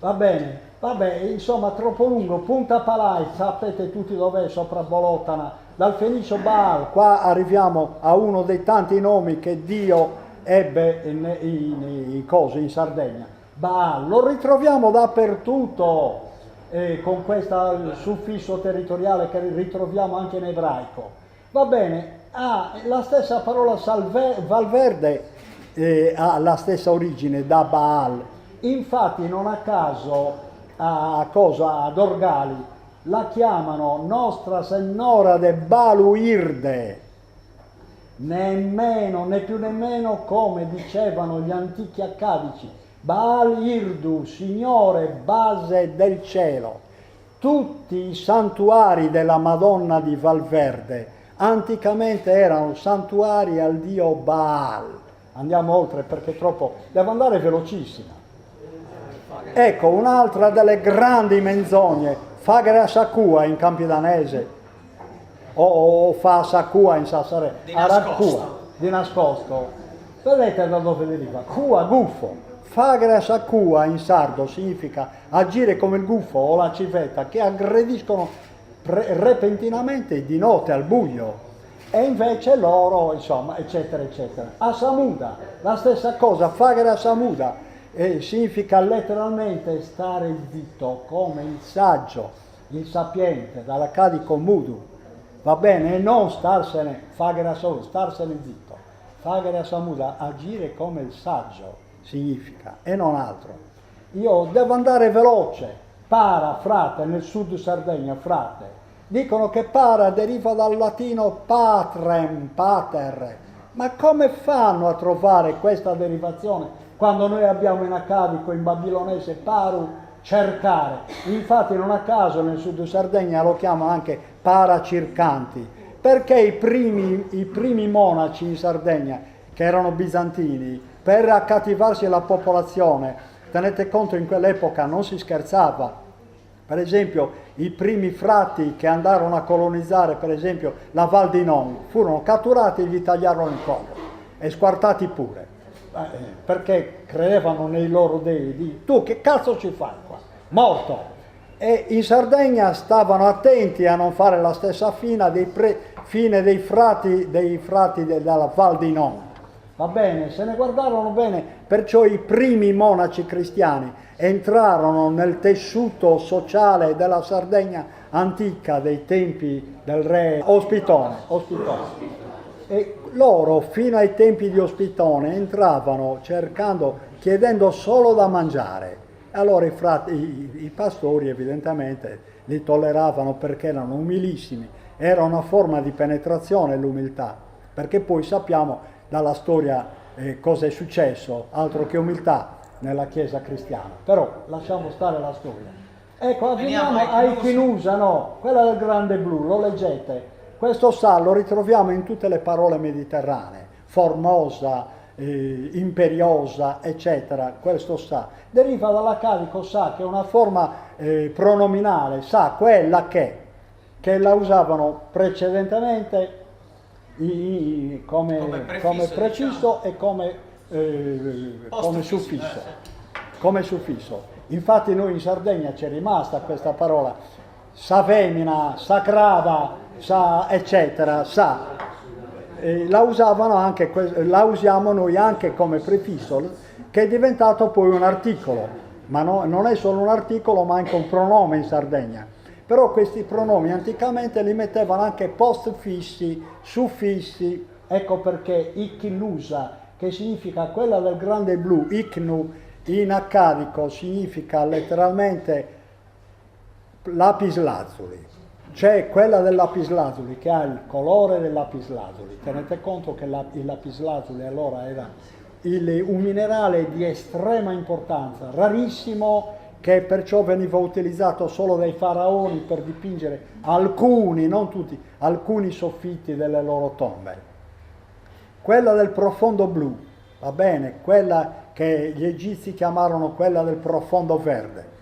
Va bene, vabbè, insomma troppo lungo. Punta Palai, sapete tutti dov'è, sopra Bolotana. Dal Fenicio Baal, qua arriviamo a uno dei tanti nomi che Dio ebbe in Sardegna. Baal, lo ritroviamo dappertutto, con questo suffisso territoriale che ritroviamo anche in ebraico. Va bene, la stessa parola Valverde ha la stessa origine da Baal. Infatti non a caso ad Orgali la chiamano Nostra Signora de Baluirde. nemmeno, né più nemmeno come dicevano gli antichi accadici, Baal Irdu, Signore, base del cielo. Tutti i santuari della Madonna di Valverde anticamente erano santuari al dio Baal. Andiamo oltre perché troppo, devo andare velocissima. Ecco, un'altra delle grandi menzogne, Fagre Sakua in Campidanese, o fa Sakua in Sassare, Aracua, di nascosto. Vedete da dove deriva? Cua, gufo. Fagre Sakua in sardo significa agire come il gufo o la civetta che aggrediscono repentinamente di notte al buio. E invece loro, insomma, eccetera, eccetera. Asamuda, la stessa cosa, Fagre Asamuda, significa letteralmente stare zitto, come il saggio, il sapiente, dall'accadico mudu, va bene? E non starsene, Fagre Asamuda, starsene zitto. Fagre Asamuda, agire come il saggio, significa, e non altro. Io devo andare veloce, para, frate, nel sud Sardegna, frate. Dicono che para deriva dal latino patrem, pater. Ma come fanno a trovare questa derivazione quando noi abbiamo in accadico, in babilonese, paru, cercare? Infatti non a caso nel sud Sardegna lo chiamano anche paracircanti, perché i primi monaci in Sardegna, che erano bizantini, per accattivarsi la popolazione, tenete conto in quell'epoca non si scherzava. Per esempio, i primi frati che andarono a colonizzare, per esempio, la Val di Non, furono catturati e gli tagliarono il collo e squartati pure, perché credevano nei loro dei. Tu che cazzo ci fai qua? Morto! E in Sardegna stavano attenti a non fare la stessa fine dei frati della Val di Non. Va bene, se ne guardarono bene, perciò i primi monaci cristiani entrarono nel tessuto sociale della Sardegna antica dei tempi del re Ospitone. E loro fino ai tempi di Ospitone entravano chiedendo solo da mangiare. Allora i pastori evidentemente li tolleravano perché erano umilissimi, era una forma di penetrazione l'umiltà, perché poi sappiamo dalla storia cosa è successo, altro che umiltà nella Chiesa cristiana. Però lasciamo stare la storia. Ecco, arriviamo a Ichnusa, no, quella del grande blu, lo leggete. Questo sa lo ritroviamo in tutte le parole mediterranee, formosa, imperiosa, eccetera. Questo sa deriva dall'accadico sa, che è una forma pronominale, sa, quella che la usavano precedentemente come preciso, diciamo, e come suffisso. Come suffisso. Infatti noi in Sardegna c'è rimasta questa parola, savemina, sacrava, sa, eccetera, sa. La usavano anche, la usiamo noi anche come prefisso, che è diventato poi un articolo, ma non è solo un articolo ma anche un pronome in Sardegna. Però questi pronomi anticamente li mettevano anche postfissi, suffissi, ecco perché Ichnusa, che significa quella del grande blu, Ichnu in accadico significa letteralmente lapislazuli, c'è quella del lapislazuli che ha il colore del lapislazuli. Tenete conto che il lapislazuli allora era un minerale di estrema importanza, rarissimo, che perciò veniva utilizzato solo dai faraoni per dipingere alcuni, non tutti, alcuni soffitti delle loro tombe. Quella del profondo blu, va bene, quella che gli egizi chiamarono quella del profondo verde.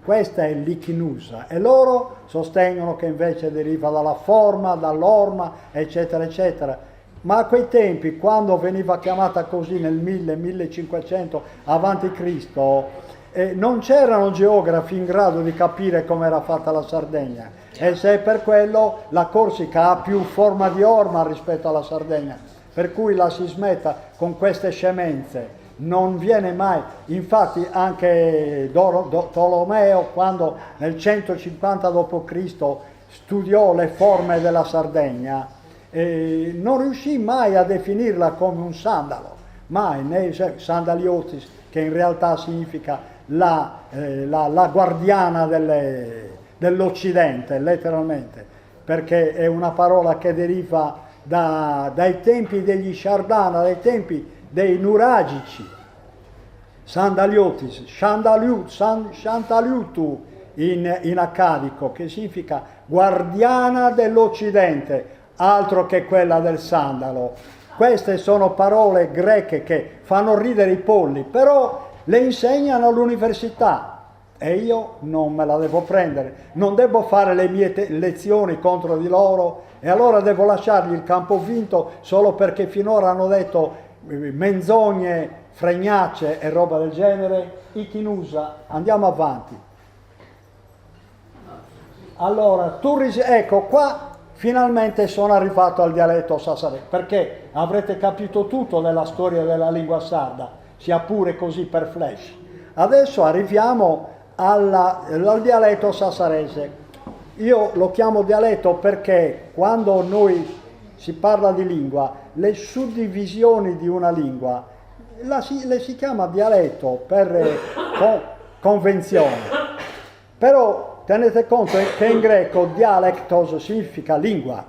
Questa è l'Ichnusa e loro sostengono che invece deriva dalla forma, dall'orma, eccetera, eccetera. Ma a quei tempi, quando veniva chiamata così nel 1000-1500 avanti Cristo, non c'erano geografi in grado di capire come era fatta la Sardegna, e se è per quello la Corsica ha più forma di orma rispetto alla Sardegna, per cui la si smetta con queste scemenze, non viene mai. Infatti anche Tolomeo, quando nel 150 d.C. studiò le forme della Sardegna, non riuscì mai a definirla come un sandalo, mai, né sandaliotis, che in realtà significa la guardiana dell'Occidente, letteralmente, perché è una parola che deriva dai tempi degli Sciardana, dai tempi dei Nuragici, Sandaliotis, Shantaliutu in accadico, che significa guardiana dell'Occidente, altro che quella del sandalo. Queste sono parole greche che fanno ridere i polli, però le insegnano all'università e io non me la devo prendere, non devo fare le mie lezioni contro di loro e allora devo lasciargli il campo vinto solo perché finora hanno detto menzogne, fregnacce e roba del genere. Ichinusa, andiamo avanti. Allora, ecco qua finalmente sono arrivato al dialetto sassarese, perché avrete capito tutto della storia della lingua sarda, sia pure così per flash. Adesso arriviamo al dialetto sassarese. Io lo chiamo dialetto perché quando noi si parla di lingua, le suddivisioni di una lingua le si chiama dialetto per convenzione. Però tenete conto che in greco dialectos significa lingua.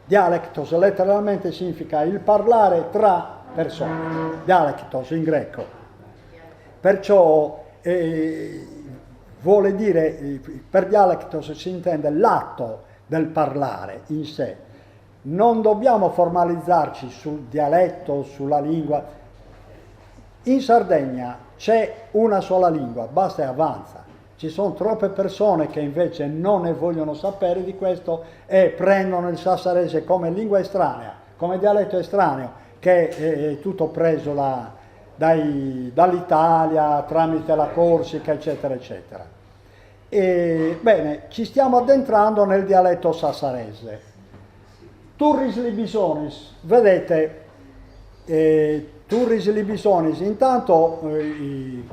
Dialectos letteralmente significa il parlare tra persone. Dialectos in greco. Perciò vuole dire, per dialectos si intende l'atto del parlare in sé. Non dobbiamo formalizzarci sul dialetto, sulla lingua. In Sardegna c'è una sola lingua, basta e avanza. Ci sono troppe persone che invece non ne vogliono sapere di questo e prendono il sassarese come lingua estranea, come dialetto estraneo, che è tutto preso dall'Italia tramite la Corsica, eccetera, eccetera. Bene, ci stiamo addentrando nel dialetto sassarese. Turris libisonis, vedete, Turris libisonis, intanto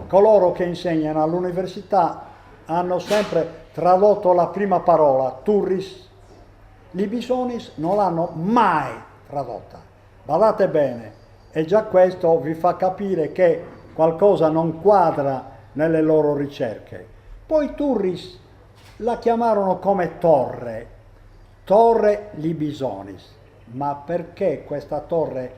coloro che insegnano all'università hanno sempre tradotto la prima parola, turris, libisonis non l'hanno mai tradotta. Badate bene, e già questo vi fa capire che qualcosa non quadra nelle loro ricerche. Poi turris la chiamarono come torre libisonis. Ma perché questa torre?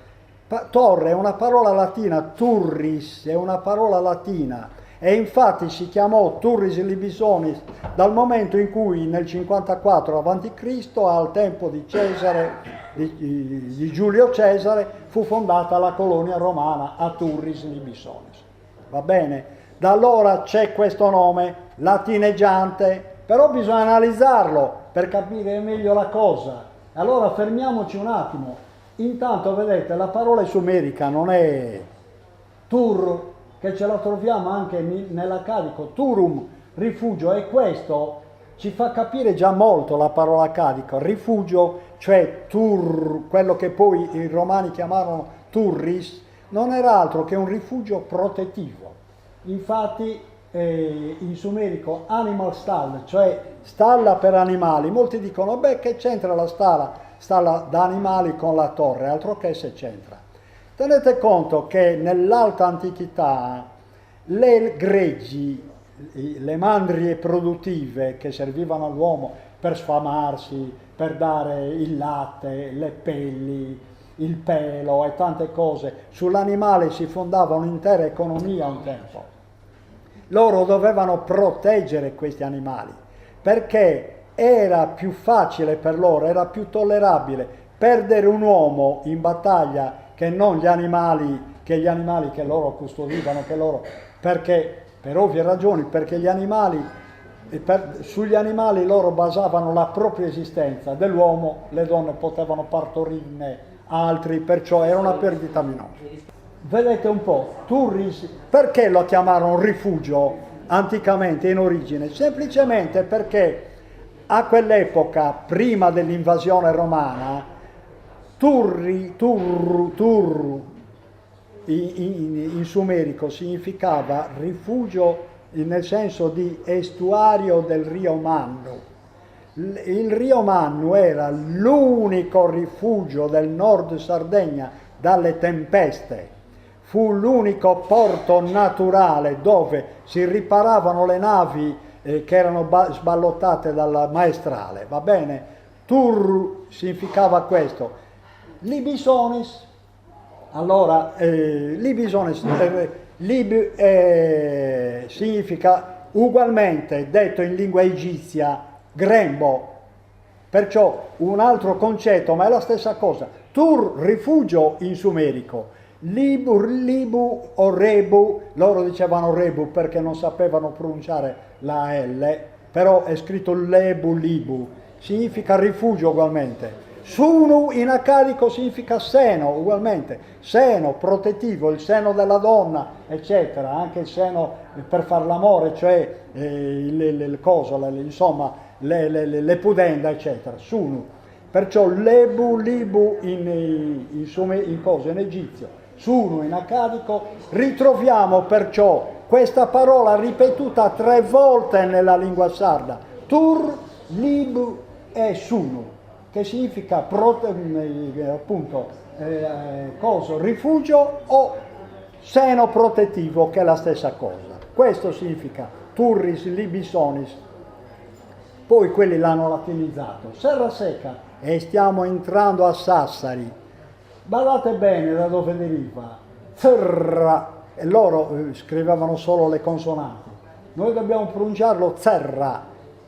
Torre è una parola latina, turris è una parola latina e infatti si chiamò Turris Libisonis dal momento in cui nel 54 a.C., al tempo di Cesare, di Giulio Cesare, fu fondata la colonia romana a Turris Libisonis. Va bene? Da allora c'è questo nome latineggiante, però bisogna analizzarlo per capire meglio la cosa. Allora fermiamoci un attimo. Intanto vedete la parola sumerica non è tur, che ce la troviamo anche nell'accadico, turum, rifugio, e questo ci fa capire già molto la parola accadico, rifugio, cioè tur, quello che poi i romani chiamarono turris, non era altro che un rifugio protettivo. Infatti in sumerico animal stall, cioè stalla per animali, molti dicono beh che c'entra la stalla da animali con la torre, altro che se c'entra. Tenete conto che nell'alta antichità le greggi, le mandrie produttive che servivano all'uomo per sfamarsi, per dare il latte, le pelli, il pelo e tante cose, sull'animale si fondava un'intera economia un tempo. Loro dovevano proteggere questi animali perché era più facile per loro, era più tollerabile perdere un uomo in battaglia che non gli animali che loro custodivano, perché per ovvie ragioni, perché gli animali, sugli animali loro basavano la propria esistenza, dell'uomo le donne potevano partorirne altri, perciò era una perdita minore. Vedete un po', Turris, perché lo chiamarono rifugio anticamente in origine? Semplicemente perché a quell'epoca, prima dell'invasione romana, turru in sumerico significava rifugio nel senso di estuario del Rio Mannu. Il Rio Mannu era l'unico rifugio del nord Sardegna dalle tempeste. Fu l'unico porto naturale dove si riparavano le navi che erano sballottate dalla maestrale, va bene? Tur significava questo. Libisonis, allora, libisonis, significa ugualmente, detto in lingua egizia, grembo. Perciò un altro concetto, ma è la stessa cosa. Tur, rifugio in sumerico. Libu o rebu, loro dicevano rebu perché non sapevano pronunciare la L, però è scritto lebu, libu, significa rifugio ugualmente. Sunu in accadico significa seno, ugualmente, seno, protettivo, il seno della donna, eccetera, anche il seno per far l'amore, cioè il coso, insomma, le pudenda, eccetera, sunu. Perciò lebu, libu in coso, in egizio, sunu in accadico, ritroviamo perciò questa parola ripetuta 3 volte nella lingua sarda, tur, libu e sunu, che significa appunto coso, rifugio o seno protettivo, che è la stessa cosa. Questo significa turris, libisonis. Poi quelli l'hanno latinizzato, Serra Secca, e stiamo entrando a Sassari. Guardate bene da dove deriva, Zerra, e loro scrivevano solo le consonanti. Noi dobbiamo pronunciarlo Zerra,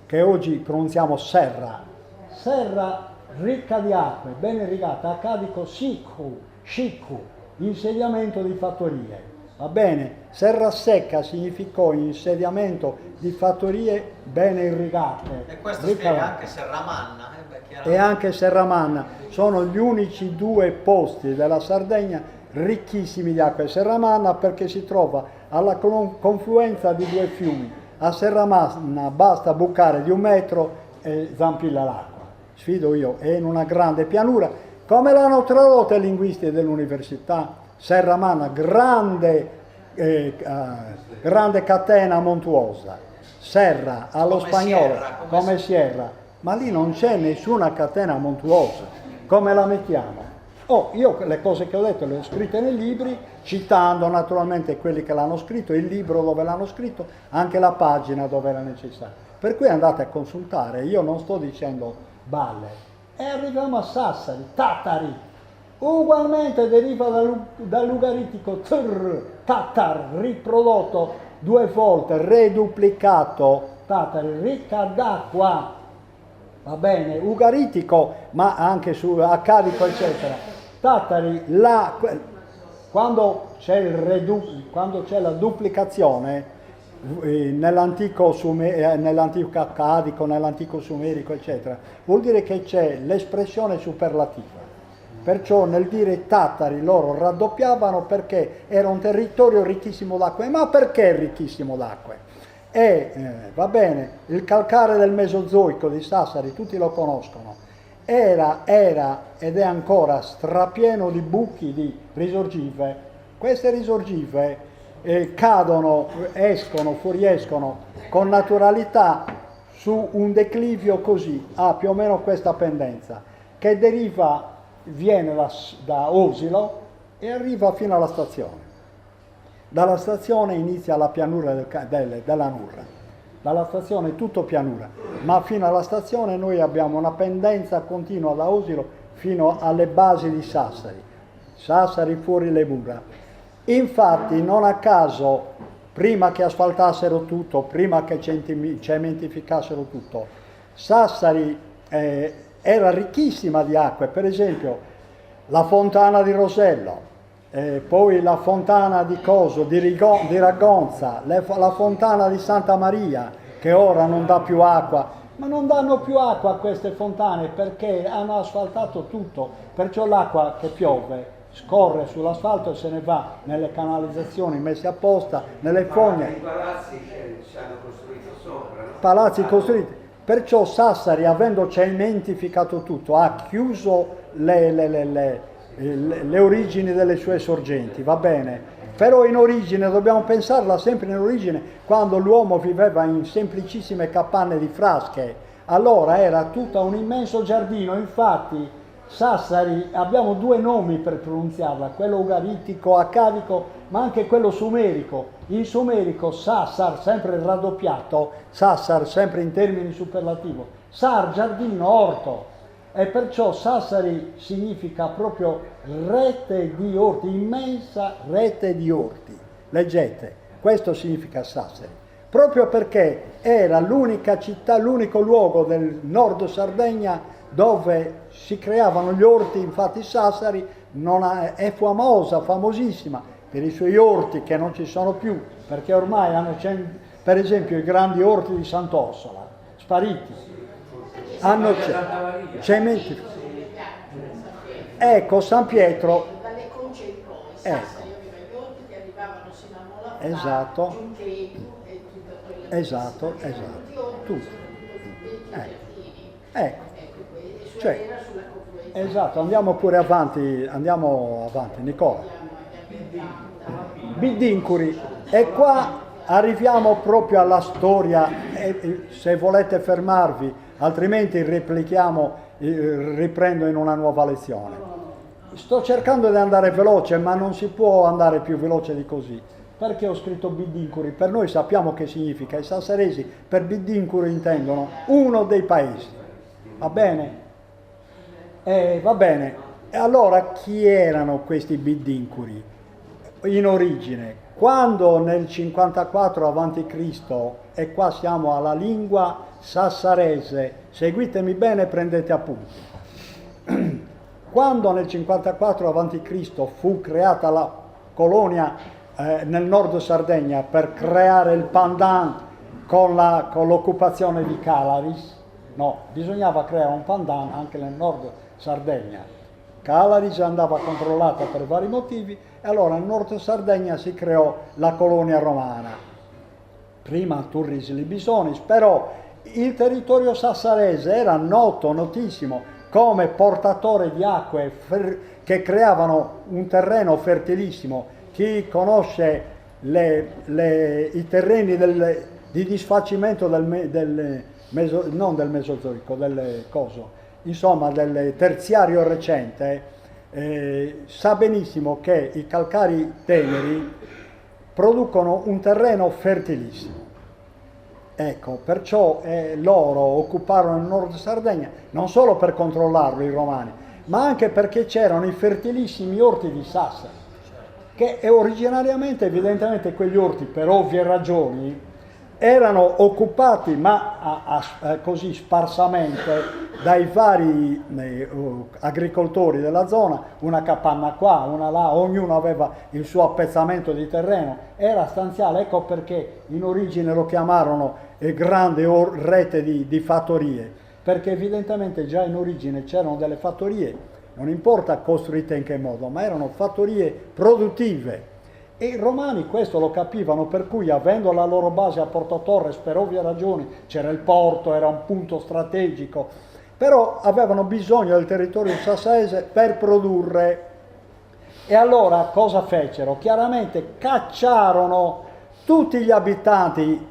che oggi pronunziamo Serra. Serra ricca di acque, ben irrigata, accadico sicu, sciccu, insediamento di fattorie. Va bene? Serra Secca significò insediamento di fattorie ben irrigate. E questo spiega anche Serramanna. E anche Serramanna. Sono gli unici 2 posti della Sardegna ricchissimi di acqua. Serramanna perché si trova alla confluenza di 2 fiumi. A Serramanna basta bucare di 1 metro e zampilla l'acqua. Sfido io, è in una grande pianura. Come l'hanno tradotta i linguisti dell'università? Serramanna, grande catena montuosa, serra allo come spagnolo, Sierra, come Sierra, ma lì non c'è nessuna catena montuosa, come la mettiamo? Io le cose che ho detto le ho scritte nei libri, citando naturalmente quelli che l'hanno scritto, il libro dove l'hanno scritto, anche la pagina dove era necessario. Per cui andate a consultare, io non sto dicendo balle. E arriviamo a Sassari, Tatari. Ugualmente deriva dall'ugaritico tatar, riprodotto 2 volte, reduplicato, tatari, ricca d'acqua, va bene, ugaritico, ma anche su accadico, eccetera. Tatari, quando c'è la duplicazione, nell'antico accadico, nell'antico sumerico, eccetera, vuol dire che c'è l'espressione superlativa. Perciò nel dire tatari loro raddoppiavano perché era un territorio ricchissimo d'acqua. Ma perché ricchissimo d'acqua? Va bene, il calcare del Mesozoico di Sassari, tutti lo conoscono, era ed è ancora strapieno di buchi di risorgive. Queste risorgive fuoriescono con naturalità su un declivio così, più o meno questa pendenza, che viene da Osilo e arriva fino alla stazione. Dalla stazione inizia la pianura della Nurra. Dalla stazione è tutto pianura, ma fino alla stazione noi abbiamo una pendenza continua da Osilo fino alle basi di Sassari. Sassari fuori le mura. Infatti non a caso, prima che asfaltassero tutto, prima che cementificassero tutto, Sassari era ricchissima di acque, per esempio la fontana di Rosello, poi la fontana di Ragonza, la fontana di Santa Maria, che ora non dà più acqua, ma non danno più acqua a queste fontane perché hanno asfaltato tutto, perciò l'acqua che piove scorre sull'asfalto e se ne va nelle canalizzazioni messe apposta, nelle fogne. I palazzi ci hanno costruito sopra, no? Palazzi costruiti. Perciò Sassari, avendo cementificato tutto, ha chiuso le origini delle sue sorgenti, va bene? Però in origine, dobbiamo pensarla sempre in origine, quando l'uomo viveva in semplicissime capanne di frasche, allora era tutto un immenso giardino. Infatti Sassari, abbiamo 2 nomi per pronunziarla, quello ugaritico, accadico, ma anche quello sumerico. In sumerico Sassar, sempre raddoppiato, Sassar sempre in termini superlativo, Sar, giardino, orto, E perciò Sassari significa proprio rete di orti, immensa rete di orti. Leggete, questo significa Sassari. Proprio perché era l'unica città, l'unico luogo del nord Sardegna dove si creavano gli orti. Infatti Sassari è famosa, famosissima per i suoi orti che non ci sono più, perché ormai hanno, per esempio, i grandi orti di Sant'Orsola, spariti. Hanno cementi. Ecco, San Pietro. Dalle Conce in poi, Ecco. Sassari aveva gli orti che arrivavano sino a Mola, Esatto. Giunchetu e tutta quella. Esatto, tutto. Ecco. Cioè, esatto, andiamo pure avanti, Nicola. Bidincuri. E qua arriviamo proprio alla storia, se volete fermarvi, altrimenti riprendo in una nuova lezione. Sto cercando di andare veloce, ma non si può andare più veloce di così. Perché ho scritto Bidincuri? Per noi sappiamo che significa. I sassaresi per Bidincuri intendono uno dei paesi. Va bene? Va bene. E allora chi erano questi Bidincuri? In origine, quando nel 54 a.C., e qua siamo alla lingua sassarese, seguitemi bene, prendete appunti. Quando nel 54 a.C. fu creata la colonia nel nord Sardegna per creare il pandan con l'occupazione di Calaris, no, bisognava creare un pandan anche nel nord Sardegna. Calaris andava controllata per vari motivi e allora nel nord Sardegna si creò la colonia romana. Prima Turris Libisonis, però il territorio sassarese era notissimo come portatore di acque che creavano un terreno fertilissimo. Chi conosce i terreni di disfacimento del Mesozoico, del terziario recente, sa benissimo che i calcari teneri producono un terreno fertilissimo. Ecco, perciò loro occuparono il nord Sardegna non solo per controllarlo i romani, ma anche perché c'erano i fertilissimi orti di Sassari, che originariamente, evidentemente, quegli orti, per ovvie ragioni, erano occupati, ma così sparsamente, dai vari agricoltori della zona, una capanna qua, una là, ognuno aveva il suo appezzamento di terreno, era stanziale. Ecco perché in origine lo chiamarono grande rete di fattorie, perché evidentemente già in origine c'erano delle fattorie, non importa costruite in che modo, ma erano fattorie produttive. E i romani questo lo capivano, per cui, avendo la loro base a Porto Torres, per ovvie ragioni, c'era il porto, era un punto strategico, però avevano bisogno del territorio sassarese per produrre. E allora cosa fecero? Chiaramente cacciarono tutti gli abitanti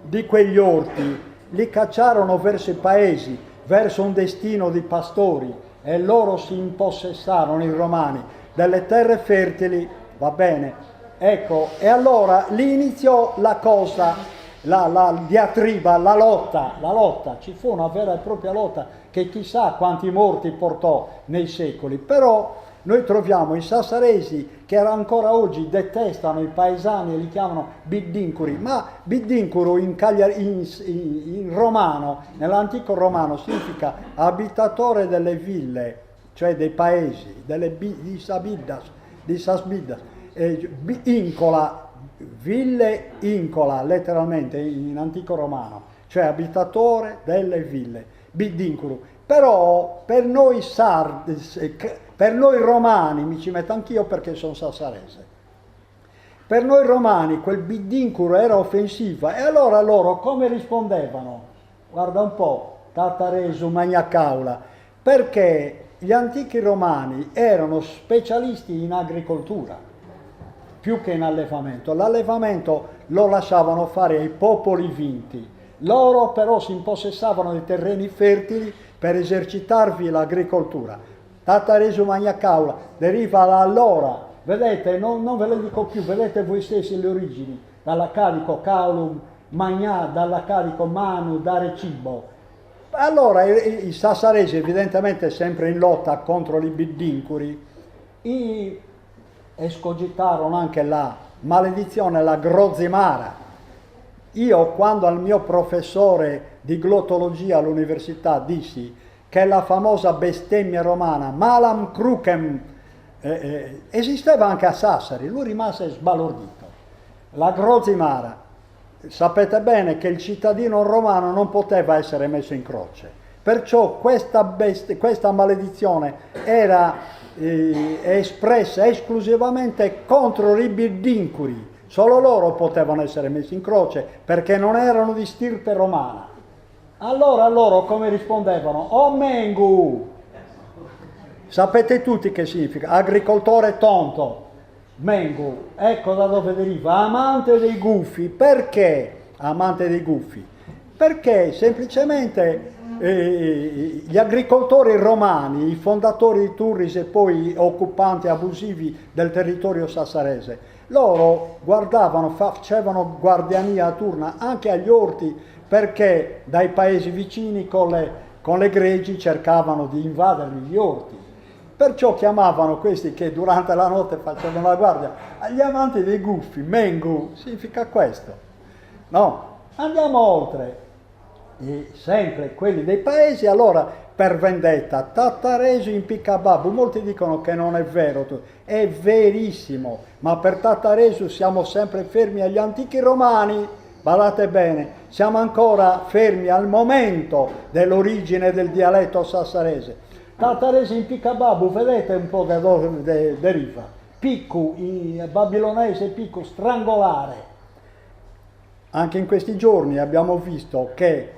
di quegli orti, li cacciarono verso i paesi, verso un destino di pastori, e loro si impossessarono, i romani, delle terre fertili, va bene? Ecco, e allora lì iniziò la cosa, la diatriba, la lotta, ci fu una vera e propria lotta che chissà quanti morti portò nei secoli, però noi troviamo i sassaresi che ancora oggi detestano i paesani e li chiamano Bidincuri, ma Bidincuru in romano, nell'antico romano, significa abitatore delle ville, cioè dei paesi, di Sasbiddas. Incola, ville incola, letteralmente in antico romano, cioè abitatore delle ville, Bidincuru. Però per noi romani, mi ci metto anch'io perché sono sassarese, per noi romani quel Bidincuru era offensiva, e allora loro come rispondevano? Guarda un po', Tataresu, Magna Caula, perché gli antichi romani erano specialisti in agricoltura più che in allevamento. L'allevamento lo lasciavano fare ai popoli vinti, loro però si impossessavano di terreni fertili per esercitarvi l'agricoltura. Tataresu Magna Caula deriva da allora, vedete, non ve le dico più, vedete voi stessi le origini, dalla carico caulum, magna, dalla carico manu, dare cibo. Allora i sassaresi, evidentemente sempre in lotta contro i Biddincuri, escogitarono anche la maledizione, la grozimara. Io, quando al mio professore di glottologia all'università dissi che la famosa bestemmia romana malam crucem esisteva anche a Sassari, lui rimase sbalordito. La grozimara. Sapete bene che il cittadino romano non poteva essere messo in croce, perciò questa maledizione era espressa esclusivamente contro i Biddincuri. Solo loro potevano essere messi in croce perché non erano di stirpe romana. Allora loro come rispondevano? O Mengu! Sapete tutti che significa? Agricoltore tonto. Mengu, ecco da dove deriva, amante dei gufi. Perché amante dei gufi? Perché semplicemente gli agricoltori romani, i fondatori di Turris e poi occupanti abusivi del territorio sassarese, loro guardavano, facevano guardiania a turna anche agli orti, perché dai paesi vicini con le greggi cercavano di invaderli gli orti. Perciò chiamavano questi che durante la notte facevano la guardia agli amanti dei gufi. Mengu significa questo. No, andiamo oltre. E sempre quelli dei paesi, allora per vendetta, Tattaresu impiccababu. Molti dicono che non è vero, è verissimo, ma per Tattaresu siamo sempre fermi agli antichi romani. Badate bene, siamo ancora fermi al momento dell'origine del dialetto sassarese. Tattaresu impiccababu, vedete un po' da dove deriva. Piccu, in babilonese piccu, strangolare. Anche in questi giorni abbiamo visto che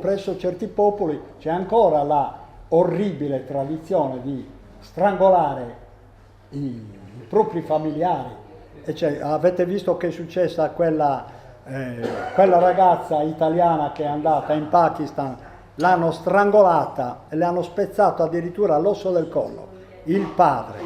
presso certi popoli c'è ancora la orribile tradizione di strangolare i propri familiari. E avete visto che è successa quella ragazza italiana che è andata in Pakistan, l'hanno strangolata e le hanno spezzato addirittura l'osso del collo, il padre.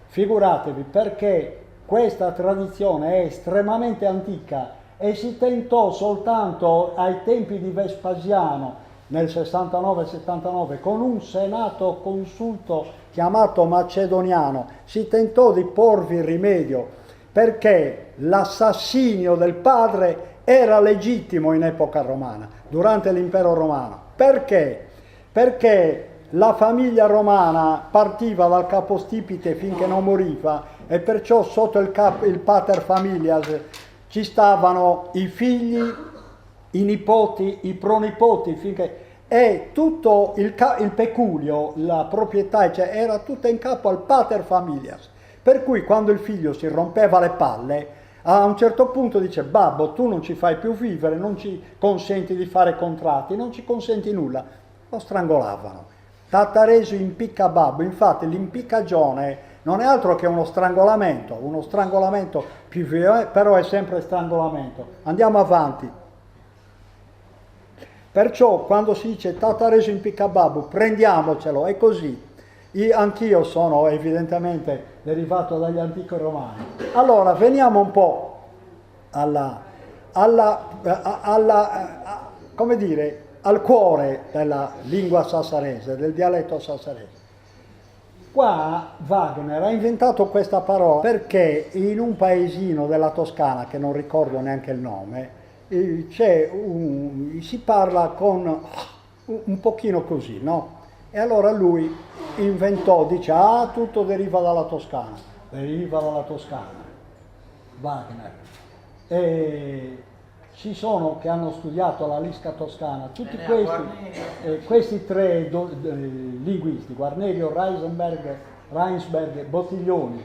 Figuratevi, perché questa tradizione è estremamente antica e si tentò soltanto ai tempi di Vespasiano nel 69-79 con un senato consulto chiamato macedoniano, si tentò di porvi rimedio perché l'assassinio del padre era legittimo in epoca romana, durante l'impero romano. Perché? Perché la famiglia romana partiva dal capostipite finché non moriva e perciò sotto il pater familias ci stavano i figli, i nipoti, i pronipoti, e tutto il peculio, la proprietà, era tutta in capo al pater familias. Per cui quando il figlio si rompeva le palle, a un certo punto dice: babbo, tu non ci fai più vivere, non ci consenti di fare contratti, non ci consenti nulla. Lo strangolavano. Tattaresu impicca babbo, infatti l'impiccagione non è altro che uno strangolamento più violento, però è sempre strangolamento. Andiamo avanti. Perciò quando si dice Tattaresu impicca babbo, prendiamocelo, è così. Anch'io sono evidentemente derivato dagli antichi romani. Allora, veniamo un po' come dire, al cuore della lingua sassarese, del dialetto sassarese. Qua Wagner ha inventato questa parola perché in un paesino della Toscana, che non ricordo neanche il nome, si parla con un pochino così, no? E allora lui inventò, dice, tutto deriva dalla Toscana, Wagner. E ci sono che hanno studiato la lisca toscana, tutti questi tre linguisti, Guarnerio, Reinsberg e Bottiglioni,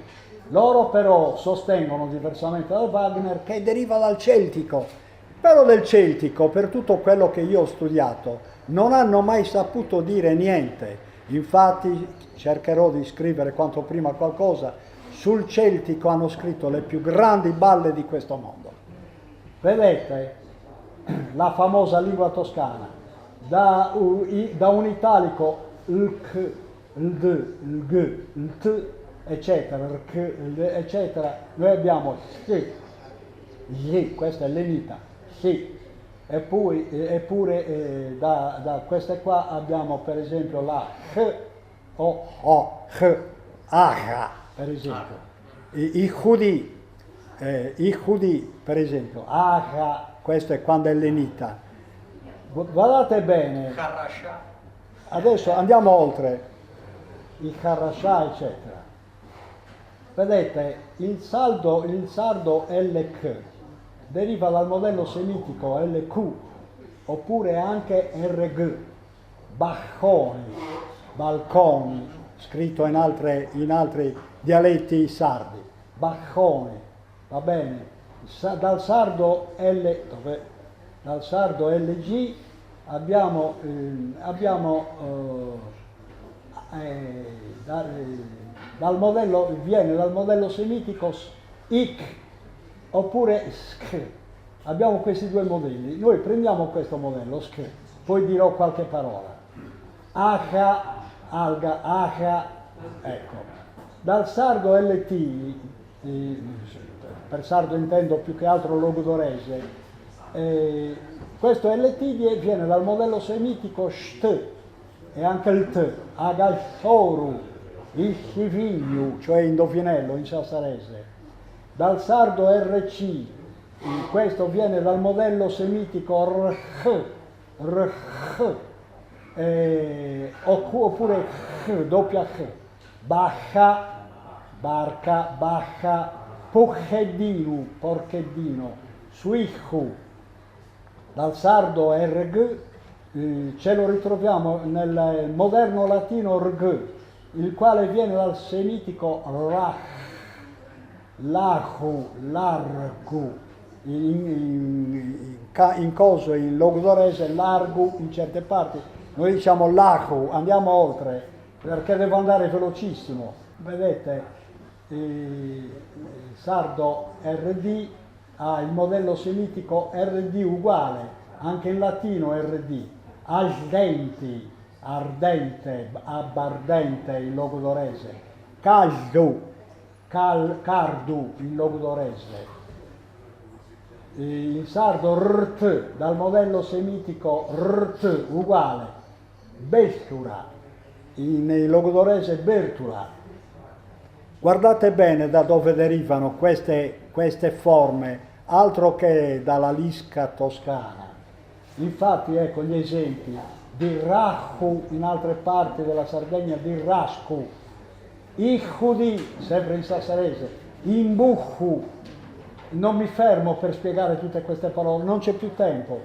loro però sostengono, diversamente da Wagner, che deriva dal celtico. Però del celtico, per tutto quello che io ho studiato, non hanno mai saputo dire niente. Infatti cercherò di scrivere quanto prima qualcosa. Sul celtico hanno scritto le più grandi balle di questo mondo. Vedete la famosa lingua toscana, da un italico il k, il d, il g, il t, eccetera, il k, il d, eccetera, noi abbiamo sì, questa è l'enita, sì, Eppure da queste qua abbiamo per esempio la H o H, Aga per esempio. I Judì per esempio, Aga, questo è quando è lenita. Guardate bene, Harasha. adesso andiamo oltre, i Harashà eccetera. Vedete, il sardo LK deriva dal modello semitico LQ, oppure anche RG, bacconi, balconi, scritto in altri dialetti sardi, bacconi, va bene? Dal sardo LG abbiamo viene dal modello semitico ik oppure sk. Abbiamo questi due modelli. Noi prendiamo questo modello sk, poi dirò qualche parola. Aja, alga, aja, ecco. Dal sardo LT, per sardo intendo più che altro logudorese, questo LT viene dal modello semitico sht, e anche il T, agalsoru, il sciviglio, cioè indovinello in sassarese. Dal sardo RC, questo viene dal modello semitico rh, oppure doppia H, baja, barca, baja, porcheddino, suichu. Dal sardo RG ce lo ritroviamo nel moderno latino rg, il quale viene dal semitico rach, lahu, largu, in coso, in logudorese largu in certe parti, noi diciamo lahu, andiamo oltre perché devo andare velocissimo, vedete, sardo RD ha il modello semitico RD uguale, anche in latino RD, asdenti, ardente, abbardente in logudorese, casdu, cardu in logudorese. Il sardo RT dal modello semitico RT uguale, bestura, in logudorese bertura. Guardate bene da dove derivano queste forme, altro che dalla lisca toscana. Infatti ecco gli esempi di Rahu in altre parti della Sardegna, di Rascu, Ichudi, sempre in sassarese, Imbuchu, non mi fermo per spiegare tutte queste parole, non c'è più tempo.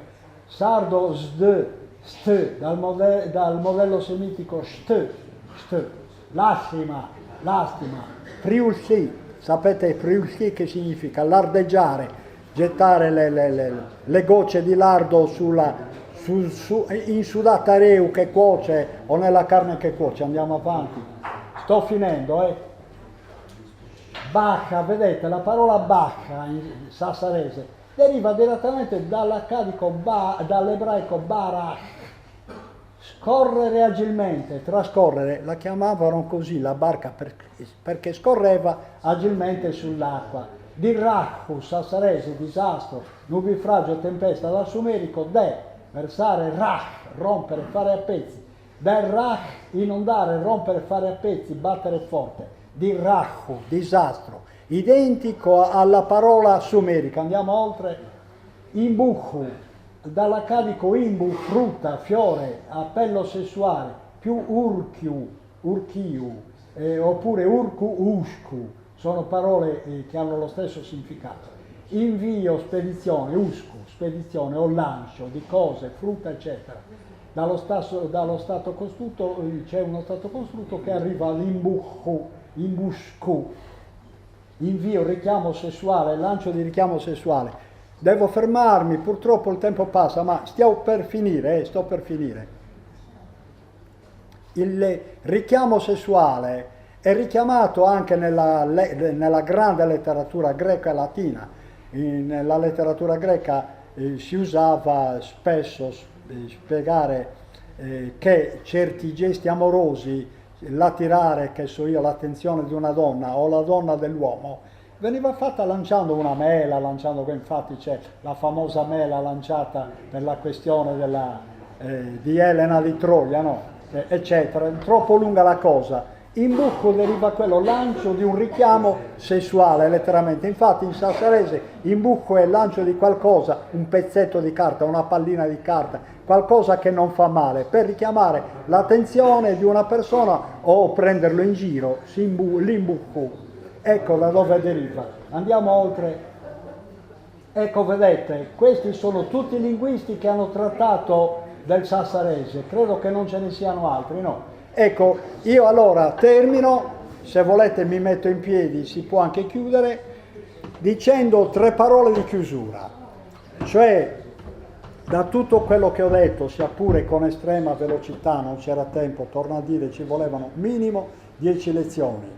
Sardo sd, st, dal modello semitico st, lastima, priulsi, sapete priulsi che significa? Lardeggiare, gettare le gocce di lardo in sudata reu che cuoce o nella carne che cuoce. Andiamo avanti, sto finendo. Bacca, vedete, la parola bacca in sassarese deriva direttamente dall'ebraico barach, scorrere agilmente, trascorrere, la chiamavano così la barca perché scorreva agilmente sull'acqua. Di rachu, sassarese, disastro, nubifragio, tempesta, dal sumerico versare, rach, rompere, fare a pezzi, del rach, inondare, rompere, fare a pezzi, battere forte, di rachu, disastro, identico alla parola sumerica. Andiamo oltre, imbuchu, dall'accadico imbu, frutta, fiore, appello sessuale, più urchiu, oppure urcu, uscu, sono parole che hanno lo stesso significato. Invio, spedizione, uscu, spedizione o lancio di cose, frutta, eccetera. Dallo stato costrutto c'è uno stato costrutto che arriva all'imbuchu, imbuscu, invio, richiamo sessuale, lancio di richiamo sessuale. Devo fermarmi, purtroppo il tempo passa, ma sto per finire. Il richiamo sessuale è richiamato anche nella grande letteratura greca e latina. Nella letteratura greca si usava spesso spiegare che certi gesti amorosi, l'attirare, che so io, l'attenzione di una donna o la donna dell'uomo, veniva fatta lanciando una mela, infatti c'è la famosa mela lanciata per la questione di Elena di Troia, no? Eccetera, troppo lunga la cosa. Imbucco deriva quello lancio di un richiamo sessuale, letteralmente. Infatti in sassarese imbucco è lancio di qualcosa, un pezzetto di carta, una pallina di carta, qualcosa che non fa male, per richiamare l'attenzione di una persona o prenderlo in giro, l'imbucco. Ecco da dove deriva. Andiamo oltre. Ecco, vedete, questi sono tutti i linguisti che hanno trattato del sassarese, credo che non ce ne siano altri, no? Ecco, io allora termino, se volete mi metto in piedi, si può anche chiudere, dicendo 3 parole di chiusura, cioè da tutto quello che ho detto, sia pure con estrema velocità, non c'era tempo, torno a dire, ci volevano minimo 10 lezioni,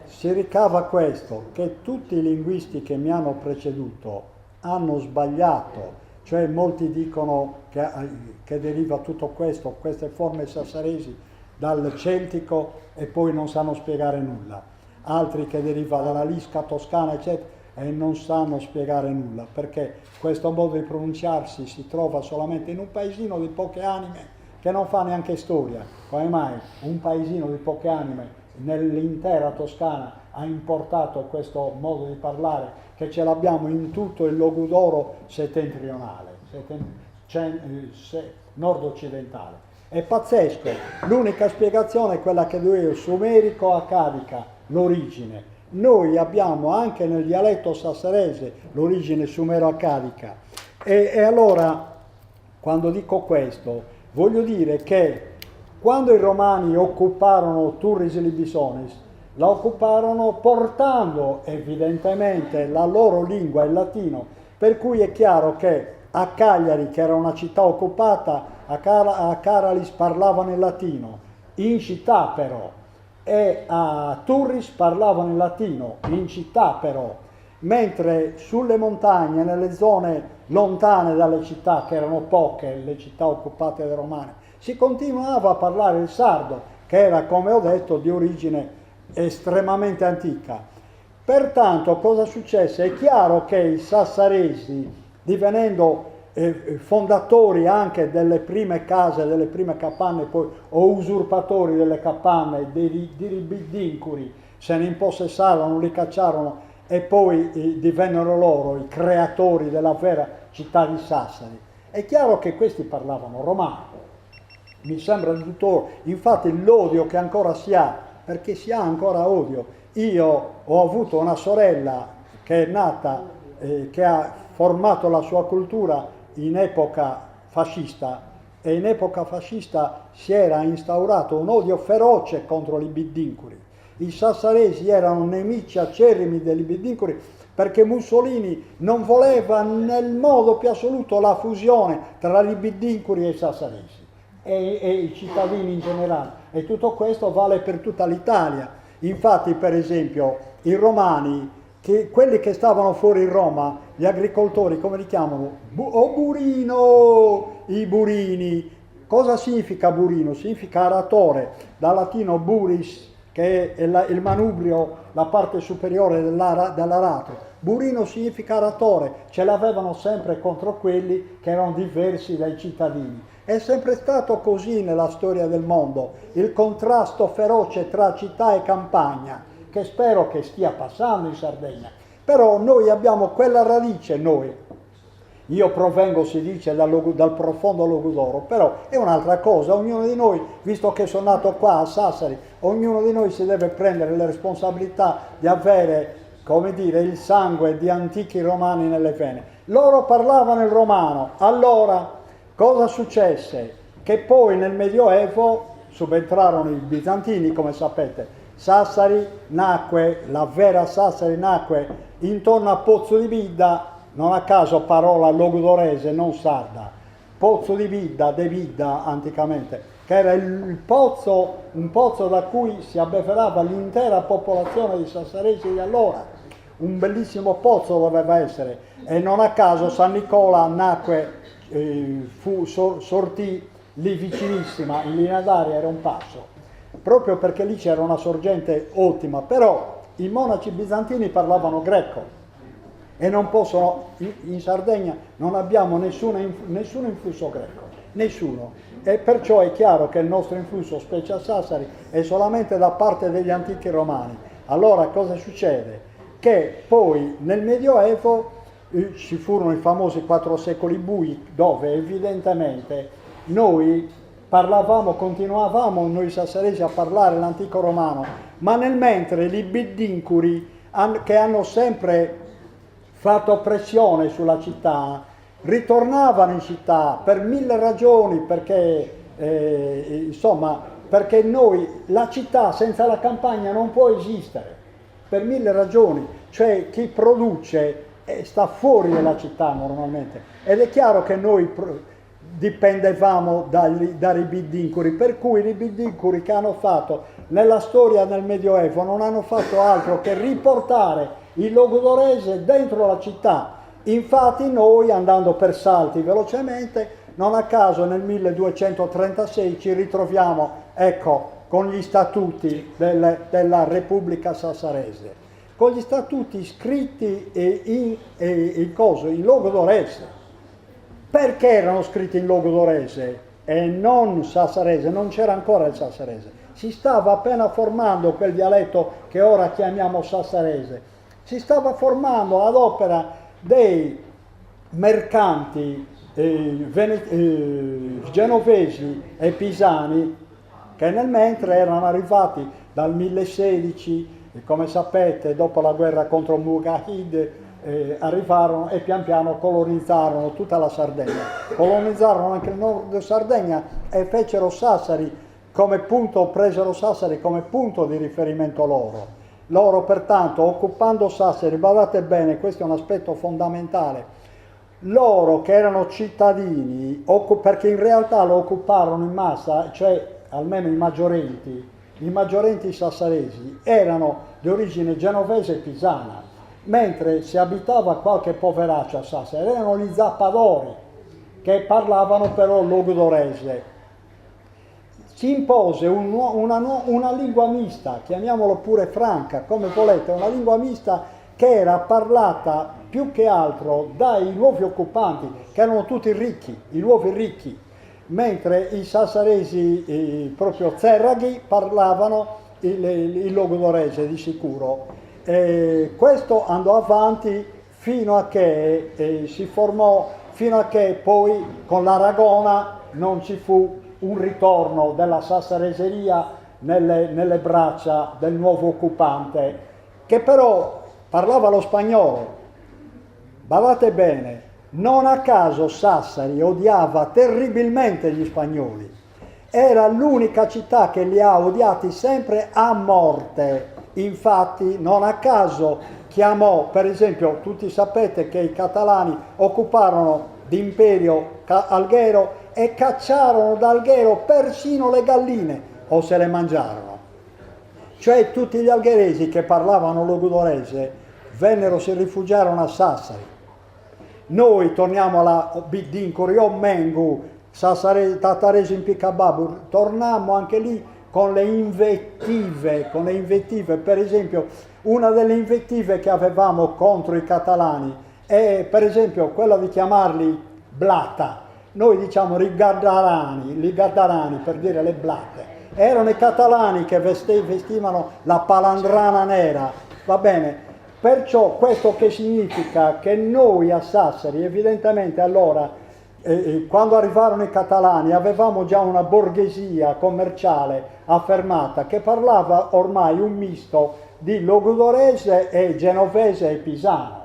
si ricava questo, che tutti i linguisti che mi hanno preceduto hanno sbagliato, cioè molti dicono che deriva tutto questo, queste forme sassaresi, dal celtico e poi non sanno spiegare nulla, altri che deriva dalla lisca toscana eccetera e non sanno spiegare nulla, perché questo modo di pronunciarsi si trova solamente in un paesino di poche anime che non fa neanche storia. Come mai un paesino di poche anime nell'intera Toscana ha importato questo modo di parlare che ce l'abbiamo in tutto il Logudoro settentrionale, nord-occidentale? È pazzesco, l'unica spiegazione è quella che do io, sumerico-accadica, l'origine. Noi abbiamo anche nel dialetto sassarese l'origine sumero-accadica. E allora, quando dico questo, voglio dire che quando i romani occuparono Turris Libisonis, la occuparono portando evidentemente la loro lingua, il latino, per cui è chiaro che a Cagliari, che era una città occupata, a Caralis parlavano il latino, in città però, e a Turris parlavano il latino, in città però, mentre sulle montagne, nelle zone lontane dalle città, che erano poche, le città occupate dai romani, si continuava a parlare il sardo, che era, come ho detto, di origine estremamente antica. Pertanto cosa successe? È chiaro che i sassaresi, divenendo fondatori anche delle prime case, delle prime capanne, poi, o usurpatori delle capanne, dei bidincuri, se ne impossessarono, li cacciarono e poi divennero loro i creatori della vera città di Sassari. È chiaro che questi parlavano romano, mi sembra di tutto, infatti l'odio che ancora si ha, perché si ha ancora odio. Io ho avuto una sorella che è nata, che ha formato la sua cultura in epoca fascista, e in epoca fascista si era instaurato un odio feroce contro i bidincuri. I sassaresi erano nemici acerrimi dei bidincuri perché Mussolini non voleva nel modo più assoluto la fusione tra i bidincuri e i sassaresi e i cittadini in generale, e tutto questo vale per tutta l'Italia. Infatti, per esempio, i romani, quelli che stavano fuori in Roma, gli agricoltori, come li chiamano? Burino! I burini. Cosa significa burino? Significa aratore, dal latino buris, che è il manubrio, la parte superiore dell'arato. Burino significa aratore, ce l'avevano sempre contro quelli che erano diversi dai cittadini. È sempre stato così nella storia del mondo, il contrasto feroce tra città e campagna, che spero che stia passando in Sardegna. Però noi abbiamo quella radice, noi. Io provengo, si dice, dal profondo Logudoro, però è un'altra cosa. Ognuno di noi, visto che sono nato qua a Sassari, ognuno di noi si deve prendere le responsabilità di avere, come dire, il sangue di antichi romani nelle vene. Loro parlavano il romano. Allora, cosa successe? Che poi nel Medioevo subentrarono i bizantini, come sapete. Sassari nacque, la vera Sassari nacque intorno a Pozzo di Bidda, non a caso parola logudorese, non sarda. Pozzo di Bidda, de Bidda anticamente, che era un pozzo da cui si abbeverava l'intera popolazione di sassaresi di allora. Un bellissimo pozzo doveva essere, e non a caso San Nicola nacque, sortì lì vicinissima, in linea d'aria era un passo, proprio perché lì c'era una sorgente ottima. Però i monaci bizantini parlavano greco e non possono, in Sardegna non abbiamo nessun influsso greco, nessuno. E perciò è chiaro che il nostro influsso, specie a Sassari, è solamente da parte degli antichi romani. Allora cosa succede? Che poi nel Medioevo ci furono i famosi 4 secoli bui, dove evidentemente noi continuavamo noi sassaresi a parlare l'antico romano, ma nel mentre i biddincuri che hanno sempre fatto pressione sulla città ritornavano in città per 1000 ragioni, perché perché la città senza la campagna non può esistere, per 1000 ragioni, cioè chi produce sta fuori dalla città normalmente, ed è chiaro che noi dipendevamo dai biddincuri, per cui i biddincuri che hanno fatto nella storia del Medioevo non hanno fatto altro che riportare il logudorese dentro la città. Infatti noi, andando per salti velocemente, non a caso nel 1236 ci ritroviamo, ecco, con gli statuti della Repubblica Sassarese, con gli statuti scritti in logudorese. Perché erano scritti in logudorese e non sassarese? Non c'era ancora il sassarese, si stava appena formando quel dialetto che ora chiamiamo sassarese, si stava formando ad opera dei mercanti genovesi e pisani, che nel mentre erano arrivati dal 1016, e come sapete dopo la guerra contro Mugahid arrivarono e pian piano colonizzarono tutta la Sardegna, colonizzarono anche il nord Sardegna e presero Sassari come punto di riferimento loro. Loro pertanto, occupando Sassari, badate bene, questo è un aspetto fondamentale, loro che erano cittadini, perché in realtà lo occuparono in massa, cioè almeno i maggiorenti sassaresi erano di origine genovese e pisana, mentre se abitava qualche poveraccio a Sassari erano gli zappadori che parlavano però logudorese. Si impose una lingua mista, chiamiamolo pure franca, come volete, una lingua mista che era parlata più che altro dai nuovi occupanti, che erano tutti ricchi, i nuovi ricchi, mentre i sassaresi proprio zerraghi parlavano il logudorese di sicuro. Questo andò avanti fino a che si formò, fino a che poi con l'Aragona non ci fu un ritorno della sassareseria nelle braccia del nuovo occupante, che però parlava lo spagnolo. Badate bene, non a caso Sassari odiava terribilmente gli spagnoli, era l'unica città che li ha odiati sempre a morte. Infatti non a caso chiamò, per esempio, tutti sapete che i catalani occuparono d'imperio Alghero e cacciarono da Alghero persino le galline, o se le mangiarono. Cioè tutti gli algheresi che parlavano logudorese si rifugiarono a Sassari. Noi torniamo alla Biddincuri o Mengu, Tataresi in Picababur, tornammo anche lì con le invettive, per esempio una delle invettive che avevamo contro i catalani è per esempio quella di chiamarli blata. Noi diciamo ligardarani per dire le blatte. Erano i catalani che vestivano la palandrana nera, va bene? Perciò questo che significa? Che noi a Sassari evidentemente allora quando arrivarono i catalani avevamo già una borghesia commerciale affermata che parlava ormai un misto di logudorese e genovese e pisano.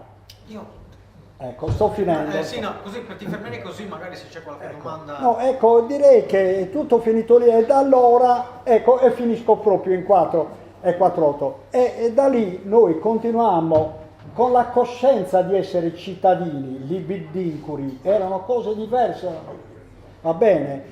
Ecco, sto finendo. Sì, no, così ti fermerei così magari se c'è qualche domanda. No, ecco, direi che è tutto finito lì e da allora, ecco, e finisco proprio in 4:48. E da lì noi continuammo con la coscienza di essere cittadini, gli biddincuri, erano cose diverse, va bene,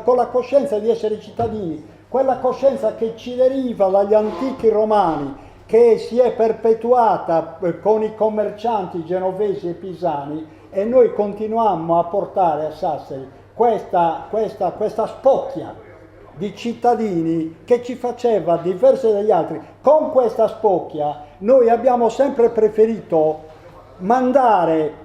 con la coscienza di essere cittadini, quella coscienza che ci deriva dagli antichi romani, che si è perpetuata con i commercianti genovesi e pisani, e noi continuammo a portare a Sassari questa spocchia di cittadini che ci faceva diverse dagli altri. Con questa spocchia noi abbiamo sempre preferito mandare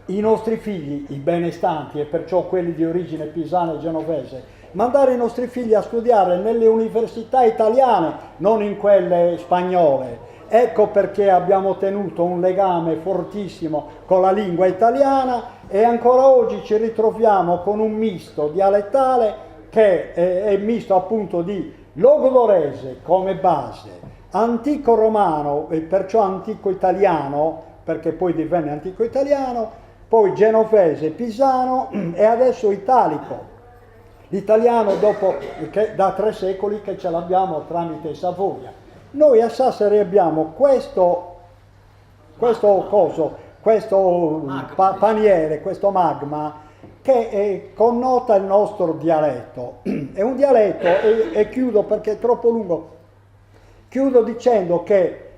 i nostri figli, i benestanti e perciò quelli di origine pisana e genovese, mandare i nostri figli a studiare nelle università italiane, non in quelle spagnole. Ecco perché abbiamo tenuto un legame fortissimo con la lingua italiana e ancora oggi ci ritroviamo con un misto dialettale che è misto appunto di logudorese come base, antico romano e perciò antico italiano, perché poi divenne antico italiano, poi genovese, pisano e adesso italico. L'italiano dopo da 3 secoli che ce l'abbiamo tramite Savoia. Noi a Sassari abbiamo questo paniere, questo magma che connota il nostro dialetto. È un dialetto, e chiudo perché è troppo lungo, chiudo dicendo che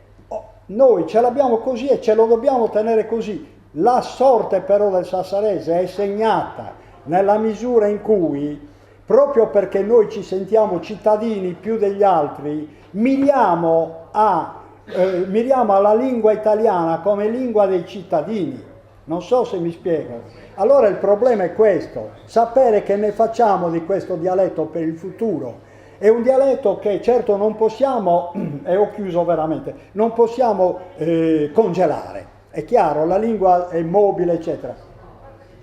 noi ce l'abbiamo così e ce lo dobbiamo tenere così. La sorte però del sassarese è segnata nella misura in cui, proprio perché noi ci sentiamo cittadini più degli altri, miriamo alla lingua italiana come lingua dei cittadini. Non so se mi spiego. Allora il problema è questo, sapere che ne facciamo di questo dialetto per il futuro. È un dialetto che certo non possiamo, e ho chiuso veramente, non possiamo congelare. È chiaro, la lingua è mobile, eccetera.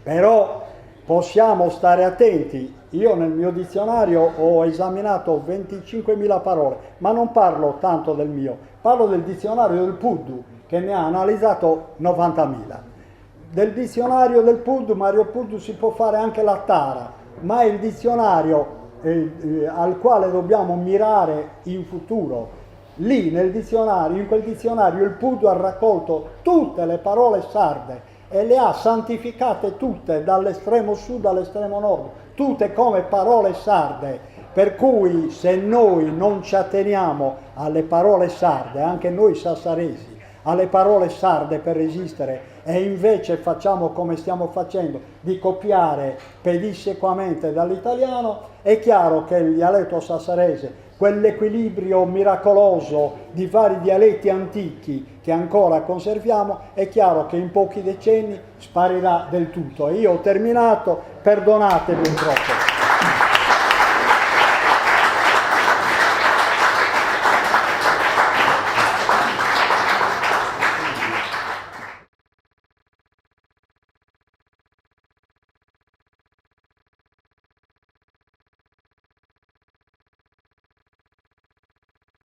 Però possiamo stare attenti. Io nel mio dizionario ho esaminato 25.000 parole, ma non parlo tanto del mio, parlo del dizionario del Puddu, che ne ha analizzato 90.000. Del dizionario del Puddu, Mario Puddu, si può fare anche la tara, ma è il dizionario al quale dobbiamo mirare in futuro. Lì nel dizionario, in quel dizionario, il Puddu ha raccolto tutte le parole sarde e le ha santificate tutte dall'estremo sud all'estremo nord, tutte come parole sarde, per cui se noi non ci atteniamo alle parole sarde, anche noi sassaresi, alle parole sarde per resistere, e invece facciamo come stiamo facendo, di copiare pedissequamente dall'italiano, è chiaro che il dialetto sassarese, quell'equilibrio miracoloso di vari dialetti antichi che ancora conserviamo, è chiaro che in pochi decenni sparirà del tutto. E io ho terminato, perdonatemi un troppo.